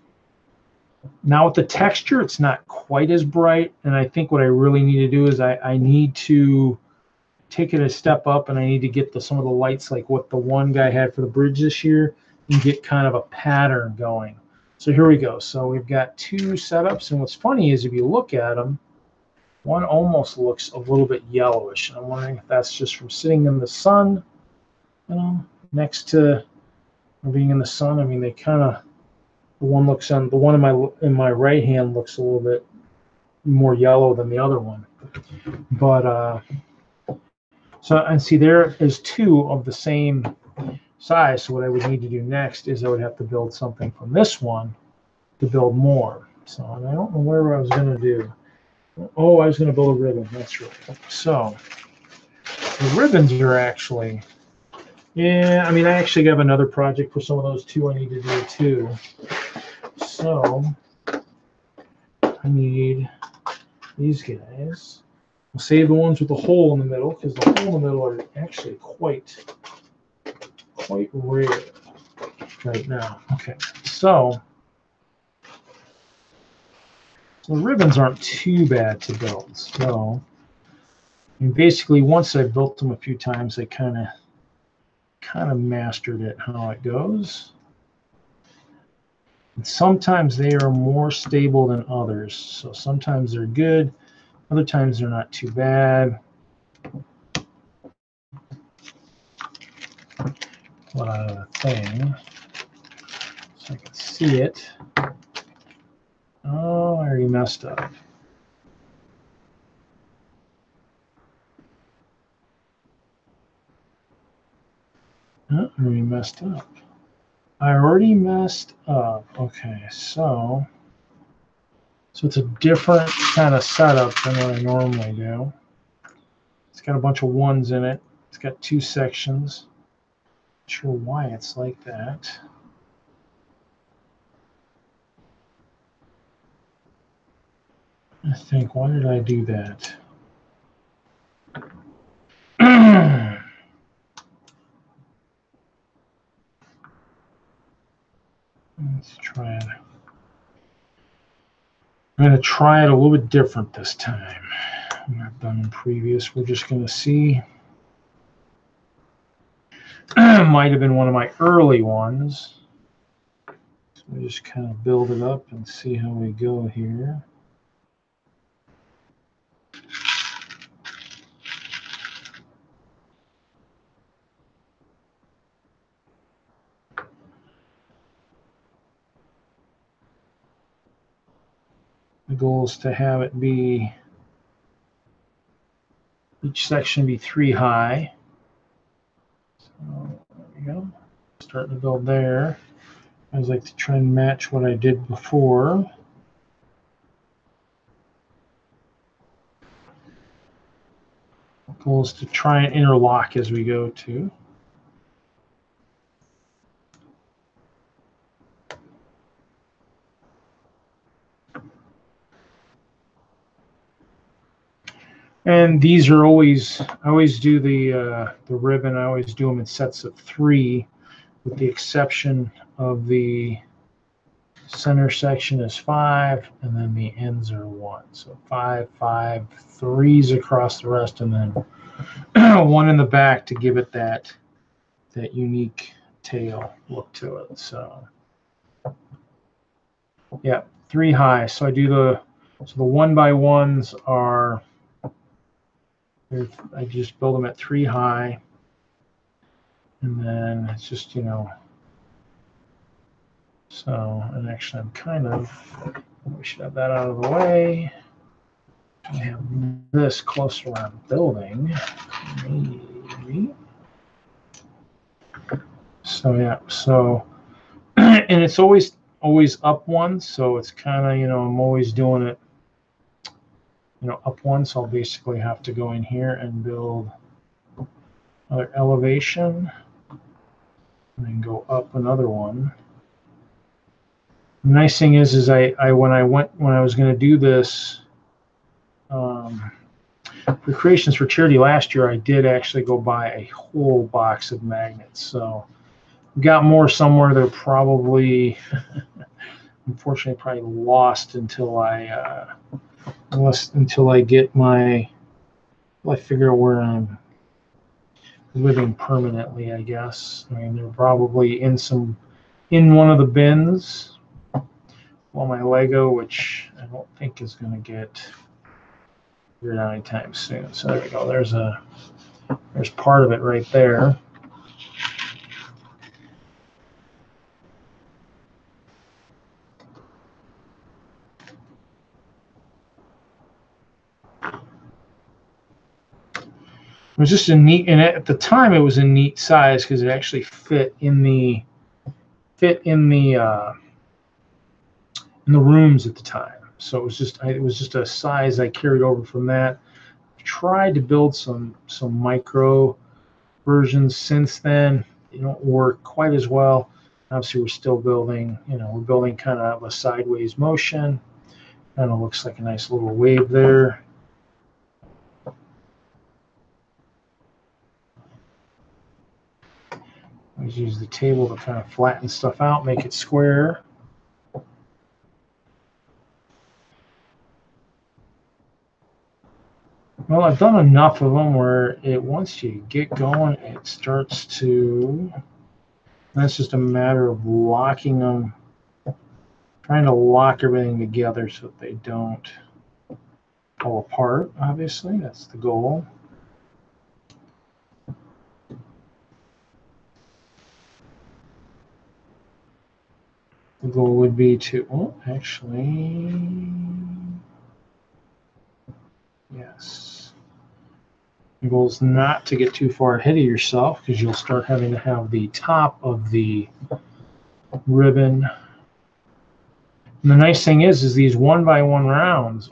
with the texture, it's not quite as bright, and I think what I really need to do is I need to take it a step up, and I need to get some of the lights like what the one guy had for the bridge this year, and get kind of a pattern going. So here we go. So we've got two setups, and what's funny is if you look at them, one almost looks a little bit yellowish. And I'm wondering if that's just from sitting in the sun, you know, next to being in the sun. I mean, they kind of, the one in my right hand looks a little bit more yellow than the other one. But so, and see, there is two of the same size. So what I would need to do next is I would have to build something from this one to build more. So, and I don't know where I was going to do. Oh, I was going to build a ribbon. That's right. So the ribbons are actually, yeah, I mean, I actually have another project for some of those too I need to do too. So I need these guys. I'll save the ones with the hole in the middle because the hole in the middle are actually quite rare right now. Okay, so the ribbons aren't too bad to build. So I mean, basically, once I built them a few times, I kind of mastered it, how it goes. And sometimes they are more stable than others. So sometimes they're good, other times they're not too bad. Pull out of the thing so I can see it. Oh, I already messed up. Oh, I already messed up. Okay, so it's a different kind of setup than what I normally do. It's got a bunch of ones in it. It's got two sections. Not sure why it's like that. I think, why did I do that? Let's try it. I'm going to try it a little bit different this time than I've done in previous. We're just going to see. Might have been one of my early ones. So we just kind of build it up and see how we go here. The goal is to have it be, each section be 3 high. So there we go. Starting to build there. I always like to try and match what I did before. The goal is to try and interlock as we go too. And these are always, I always do the ribbon, I always do them in sets of 3, with the exception of the center section is 5, and then the ends are 1. So 5, 5, 3s across the rest, and then 1 in the back to give it that unique tail look to it. So yeah, 3 high. So I do the 1x1s are, I just build them at 3 high, and then it's just, you know, so, and actually I'm kind of, we should have that out of the way. I have this closer where I'm building, maybe. So yeah, so, and it's always up 1, so it's kind of, you know, I'm always doing it, you know, up 1, so I'll basically have to go in here and build another elevation, and then go up another one. The nice thing is when I was going to do this for Creations for Charity last year, I did actually go buy a whole box of magnets. So got more somewhere. They're probably, unfortunately, probably lost until I get my, I figure out where I'm living permanently, I guess. I mean, they're probably in one of the bins. Well, my Lego, which I don't think is going to get figured out anytime soon. So there we go. There's part of it right there. It was just a neat, and at the time it was a neat size because it actually fit in the rooms at the time. So it was just a size I carried over from that. Tried to build some micro versions since then. They don't work quite as well. Obviously, we're still building. You know, we're building kind of a sideways motion. Kind of looks like a nice little wave there. Always use the table to kind of flatten stuff out, make it square. Well, I've done enough of them where once you get going, it starts to, that's just a matter of locking them, trying to lock everything together so that they don't fall apart, obviously. That's the goal. The goal would be to, well, actually, yes. The goal is not to get too far ahead of yourself because you'll start having to have the top of the ribbon. And the nice thing is these 1x1 rounds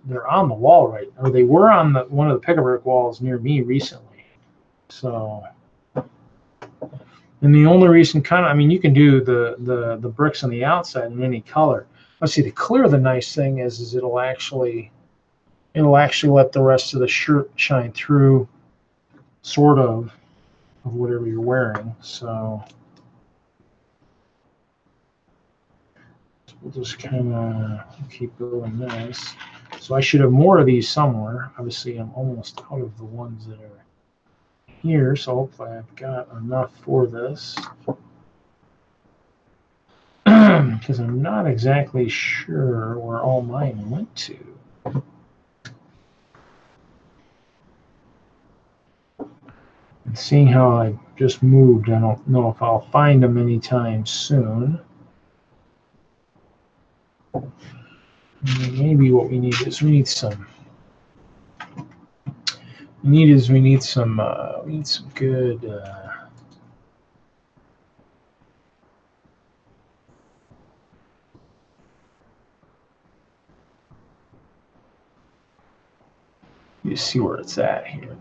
they're on the wall, right? Or they were on one of the pick-a-brick walls near me recently. So, and the only reason I mean, you can do the bricks on the outside in any color. Let's see, the clear, the nice thing is it'll actually let the rest of the shirt shine through, sort of whatever you're wearing. So we'll just kind of keep building this. So I should have more of these somewhere. Obviously, I'm almost out of the ones that are here, so hopefully I've got enough for this. Because I'm not exactly sure where all mine went to. And seeing how I just moved, I don't know if I'll find them anytime soon. Maybe what we need is we need some good you see where it's at here.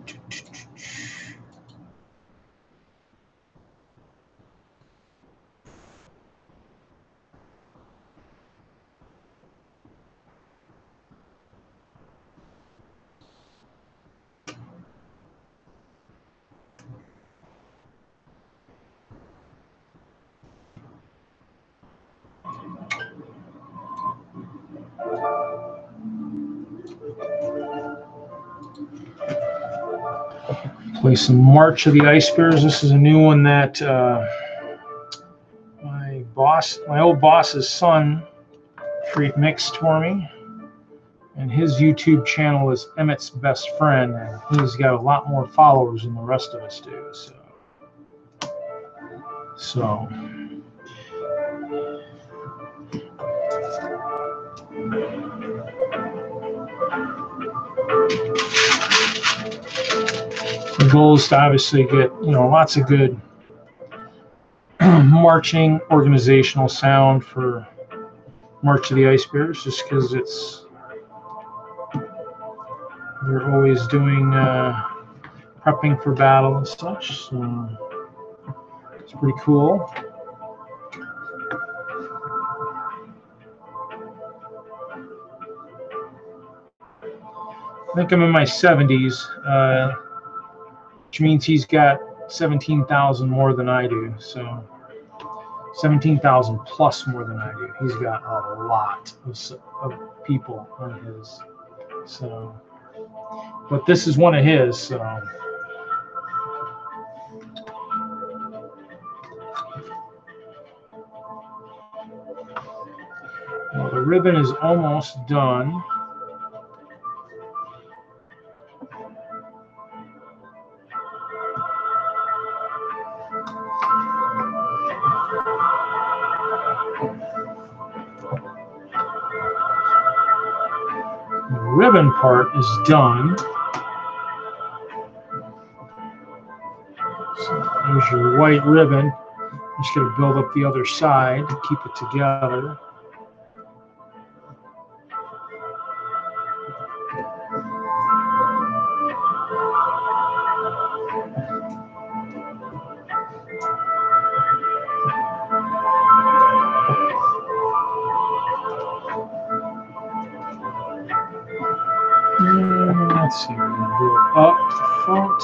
Play some March of the Ice Bears. This is a new one that my old boss's son mixed for me. And his YouTube channel is Emmett's Best Friend, and he's got a lot more followers than the rest of us do. So the goal is to obviously get lots of good marching organizational sound for March of the Ice Bears, just because they're always doing prepping for battle and such. So it's pretty cool. I think I'm in my 70s, which means he's got 17,000 more than I do. So 17,000 plus more than I do. He's got a lot of people on his. So, but this is one of his. So. Well, the ribbon is almost done. The ribbon part is done. So there's your white ribbon. Just going to build up the other side to keep it together. Let's see, we're going to do it up the front.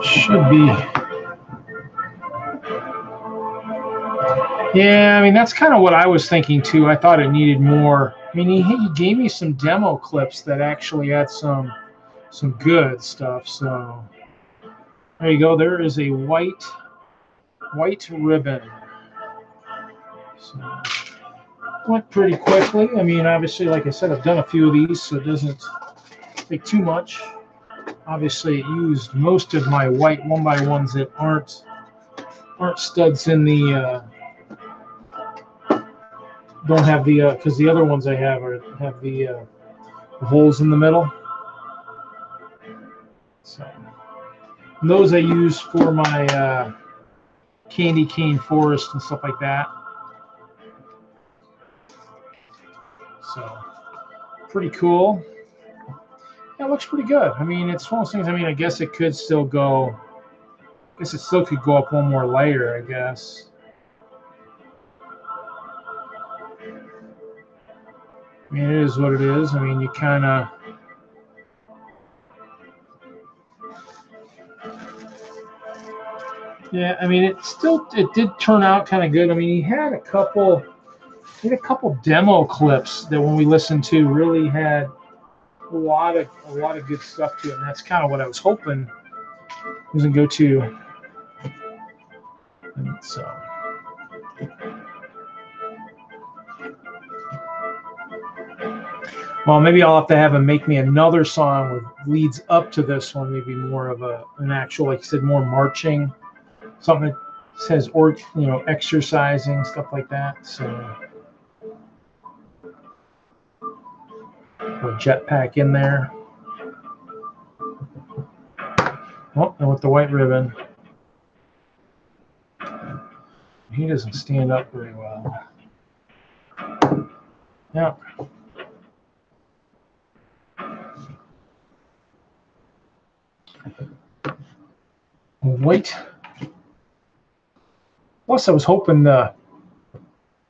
Should be. Yeah, I mean, that's kind of what I was thinking too. I thought it needed more. I mean, he gave me some demo clips that actually had some good stuff. So there you go. There is a white ribbon. So went pretty quickly. I mean, obviously, like I said, I've done a few of these, so it doesn't take too much. Obviously, it used most of my white 1x1s that aren't studs in the don't have the because the other ones I have have the holes in the middle. So those I use for my candy cane forest and stuff like that. So pretty cool. Yeah, it looks pretty good. I mean, it's one of those things. I mean, I guess it could still go guess it still could go up one more layer, I guess. I mean, it is what it is. I mean, you kind of... Yeah, I mean, it did turn out kind of good. I mean, he had a couple demo clips that when we listened to really had a lot of good stuff to it, and that's kind of what I was hoping it was gonna go to. And so, well, maybe I'll have to have him make me another song that leads up to this one, maybe more of an actual, like you said, more marching, something that says, or exercising, stuff like that. So, or jetpack in there. Oh, and with the white ribbon, he doesn't stand up very well. Yeah. Wait. Plus, I was hoping the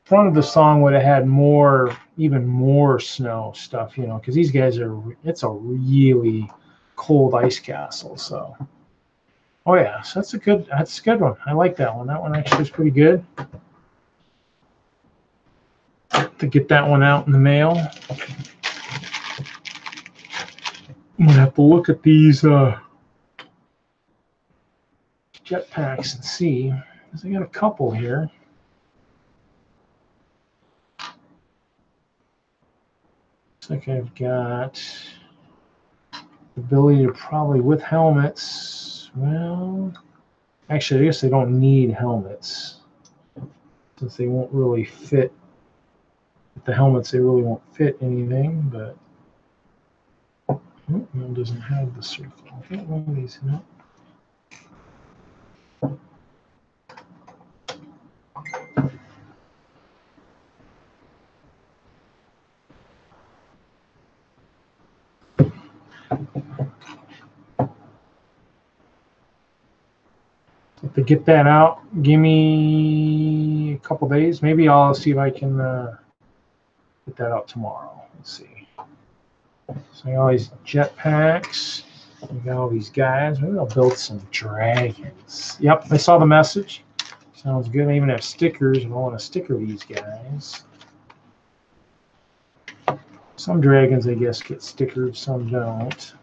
front of the song would have had even more snow stuff, because these guys it's a really cold ice castle. So, oh yeah, so that's a good one. I like that one. That one actually is pretty good. To get that one out in the mail. I'm gonna have to look at these jetpacks and see, because I got a couple here. Looks like I've got the ability to probably with helmets. Well, actually, I guess they don't need helmets since they won't really fit. With the helmets, they really won't fit anything, but one doesn't have the circle. I think one of these, no. To get that out, give me a couple days. Maybe I'll see if I can get that out tomorrow. Let's see. So I got all these jetpacks. We got all these guys. Maybe I'll build some dragons. Yep, I saw the message. Sounds good. I even have stickers, and I want to sticker these guys. Some dragons, I guess, get stickered. Some don't.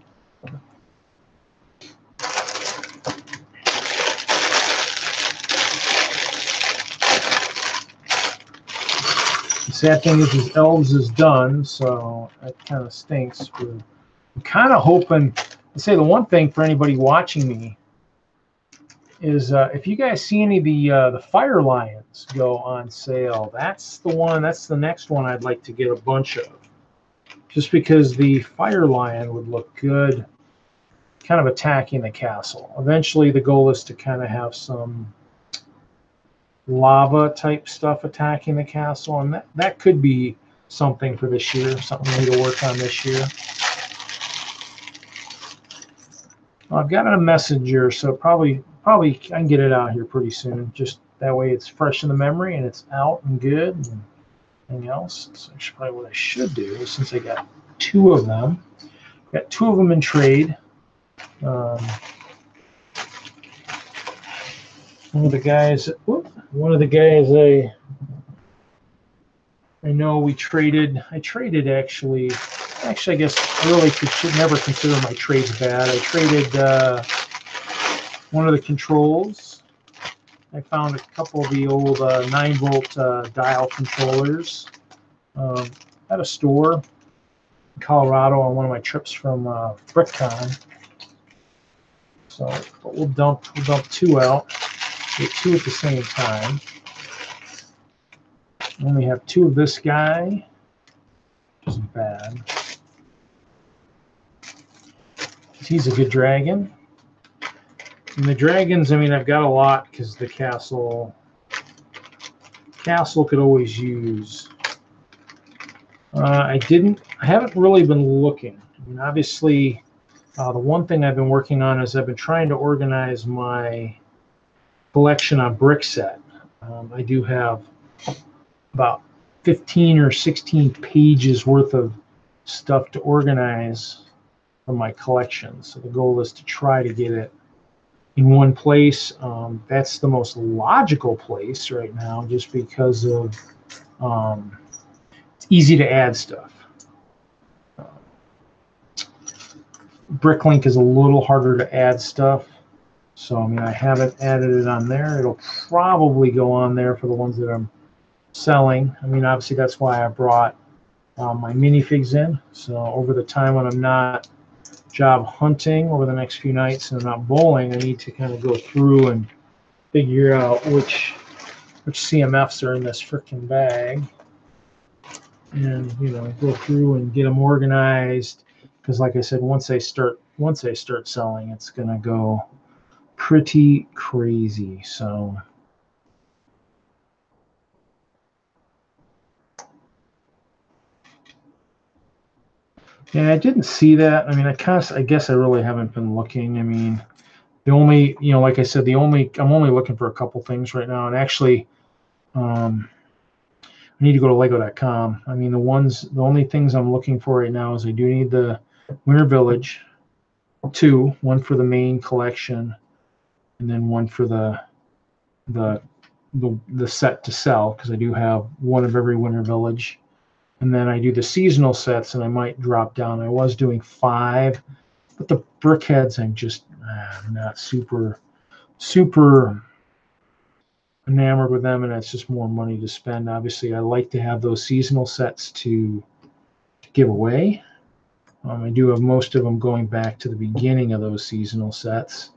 The sad thing is his elves is done, so that kind of stinks. I'm kind of hoping, let's say the one thing for anybody watching me is if you guys see any of the Fire Lions go on sale, that's the next one I'd like to get a bunch of. Just because the Fire Lion would look good kind of attacking the castle. Eventually the goal is to kind of have some lava type stuff attacking the castle, and that could be something for this year, something we need to work on this year. Well, I've got it a messenger, so probably I can get it out here pretty soon. Just that way it's fresh in the memory and it's out and good and anything else. So that's probably what I should do, since I got two of them. Got two of them in trade. One of the guys I know we traded. I traded actually, I guess I really should never consider my trades bad. I traded one of the controls. I found a couple of the old 9-volt dial controllers at a store in Colorado on one of my trips from BrickCon. So, but we'll dump two out. Get two at the same time. I only have two of this guy, which isn't bad. He's a good dragon. And the dragons, I mean, I've got a lot because the castle could always use. I haven't really been looking. I mean, obviously, the one thing I've been working on is I've been trying to organize my collection on Brickset. I do have about 15 or 16 pages worth of stuff to organize from my collection. So the goal is to try to get it in one place. That's the most logical place right now, just because of it's easy to add stuff. Bricklink is a little harder to add stuff. So, I mean, I haven't added it on there. It'll probably go on there for the ones that I'm selling. I mean, obviously, that's why I brought my minifigs in. So over the time when I'm not job hunting over the next few nights and I'm not bowling, I need to kind of go through and figure out which CMFs are in this frickin' bag. And, you know, go through and get them organized. Because like I said, once I start selling, it's going to go pretty crazy. So yeah, I didn't see that. I mean, I guess I really haven't been looking. I mean, the only, you know, like I said, I'm only looking for a couple things right now. And actually, I need to go to lego.com. I mean, the only things I'm looking for right now is I do need the Winter Village 2, one for the main collection, and then one for the set to sell, because I do have one of every Winter Village. And then I do the seasonal sets, and I might drop down. I was doing 5, but the Brickheads, I'm just not super enamored with them, and it's just more money to spend. Obviously, I like to have those seasonal sets to give away. I do have most of them going back to the beginning of those seasonal sets.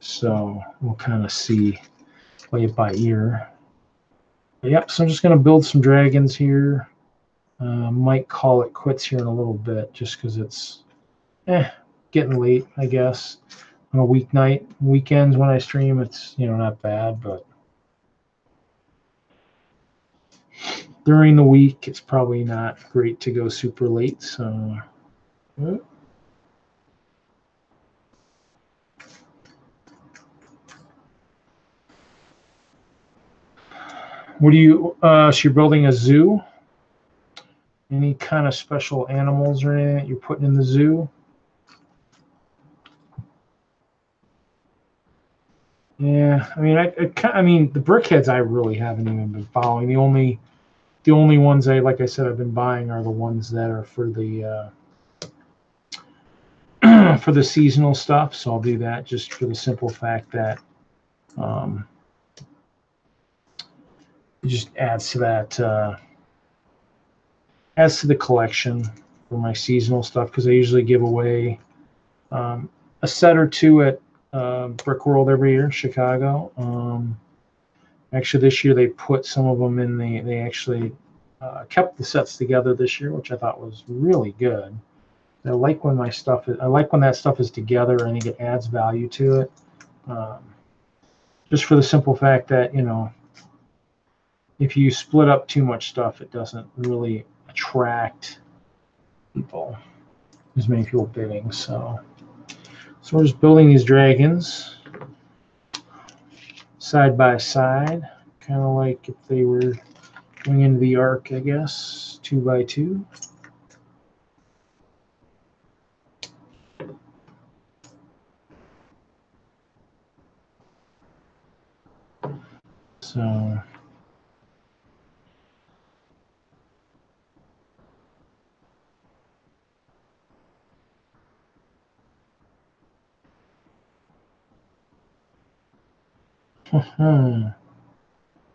So we'll kind of play it by ear. But yep, so I'm just going to build some dragons here. Might call it quits here in a little bit, just because it's getting late, I guess. On a weeknight, weekends when I stream, it's, you know, not bad, but during the week, it's probably not great to go super late. So, what do you? So you're building a zoo? Any kind of special animals or anything that you're putting in the zoo? Yeah, I mean, I mean, the Brickheads I really haven't even been following. The only ones like I said, I've been buying are the ones that are for the for the seasonal stuff. So I'll do that just for the simple fact that it just adds to that adds to the collection for my seasonal stuff, because I usually give away a set or two at Brick World every year in Chicago. Actually, this year they put some of them in they actually kept the sets together this year, which I thought was really good. I like when that stuff is together. I think it adds value to it. Just for the simple fact that, you know, if you split up too much stuff, it doesn't really attract people, as many people bidding. So we're just building these dragons side by side, kind of like if they were going into the arc, I guess, 2 by 2. So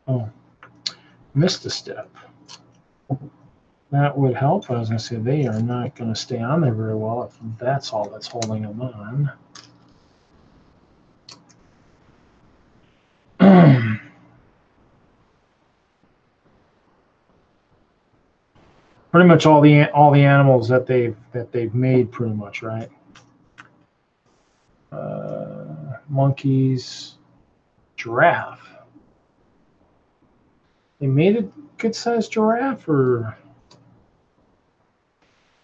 oh, missed a step. That would help. I was going to say they are not going to stay on there very well if that's all that's holding them on. Pretty much all the animals that they've made, pretty much, right? Monkeys, giraffe. They made a good-sized giraffe, or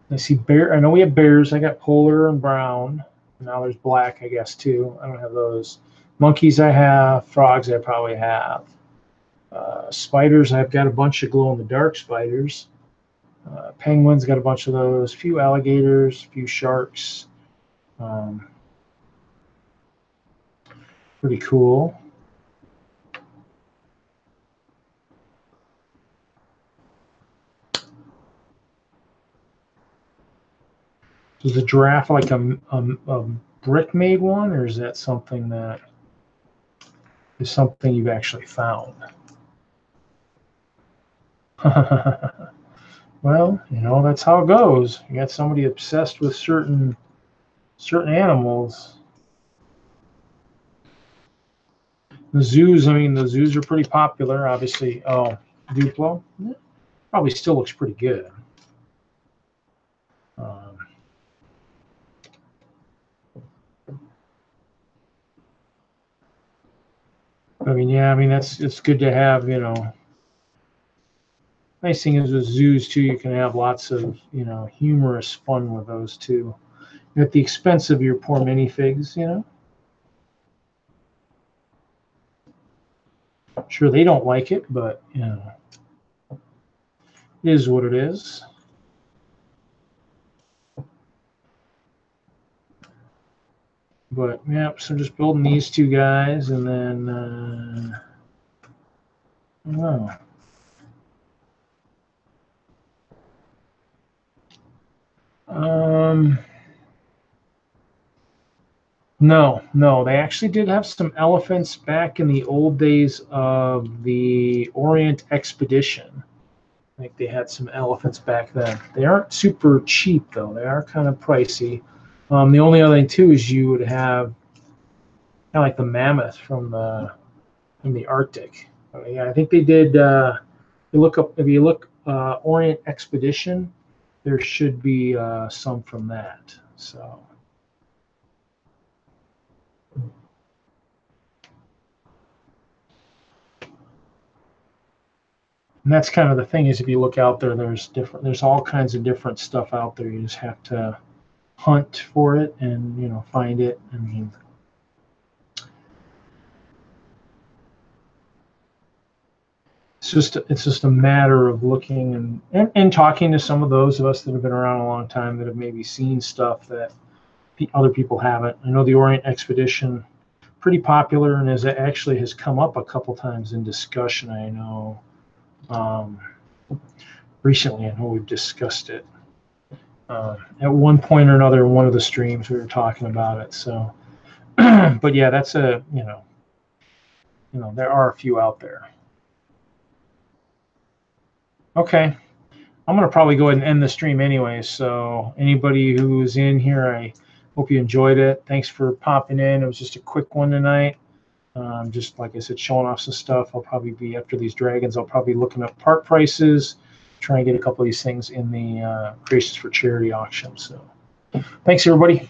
I see bear. I know we have bears. I got polar and brown. Now there's black, I guess, too. I don't have those. Monkeys I have. Frogs I probably have. Spiders, I've got a bunch of glow-in-the-dark spiders. Penguins, got a bunch of those. A few alligators, a few sharks. Pretty cool. Is the giraffe like a brick-made one, or is that something that is something you've actually found? Well, you know, that's how it goes. You got somebody obsessed with certain animals. The zoos, I mean, the zoos are pretty popular, obviously. Oh, Duplo probably still looks pretty good. I mean, yeah, I mean, it's good to have, you know. Nice thing is with zoos too, you can have lots of, you know, humorous fun with those too. At the expense of your poor minifigs, you know. Sure, they don't like it, but you know, it is what it is. But yeah, so just building these two guys, and then I don't know. No, they actually did have some elephants back in the old days of the Orient Expedition. I think they had some elephants back then. They aren't super cheap though. They are kind of pricey. The only other thing too is you would have kind of like the mammoth from the Arctic. Yeah, I think they did. If you look Orient Expedition, there should be some from that. So. And that's kind of the thing is if you look out there, there's all kinds of different stuff out there. You just have to hunt for it and, you know, find it. I mean, it's just a matter of looking and talking to some of those of us that have been around a long time that have maybe seen stuff that other people haven't. I know the Orient Expedition, pretty popular, and has come up a couple times in discussion. I know. Recently, I know we've discussed it at one point or another in one of the streams. We were talking about it. So, but yeah, that's you know, there are a few out there. Okay, I'm gonna probably go ahead and end the stream anyway. So anybody who's in here, I hope you enjoyed it. Thanks for popping in. It was just a quick one tonight. Just like I said, showing off some stuff. I'll probably be after these dragons. I'll probably be looking up part prices, try and get a couple of these things in the Creations for Charity auction. So thanks, everybody.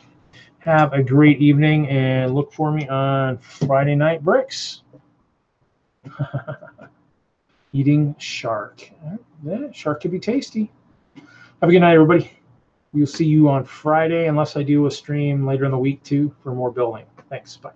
Have a great evening, and look for me on Friday Night Bricks. Eating shark. Yeah, shark could be tasty. Have a good night, everybody. We'll see you on Friday, unless I do a stream later in the week, too, for more building. Thanks. Bye.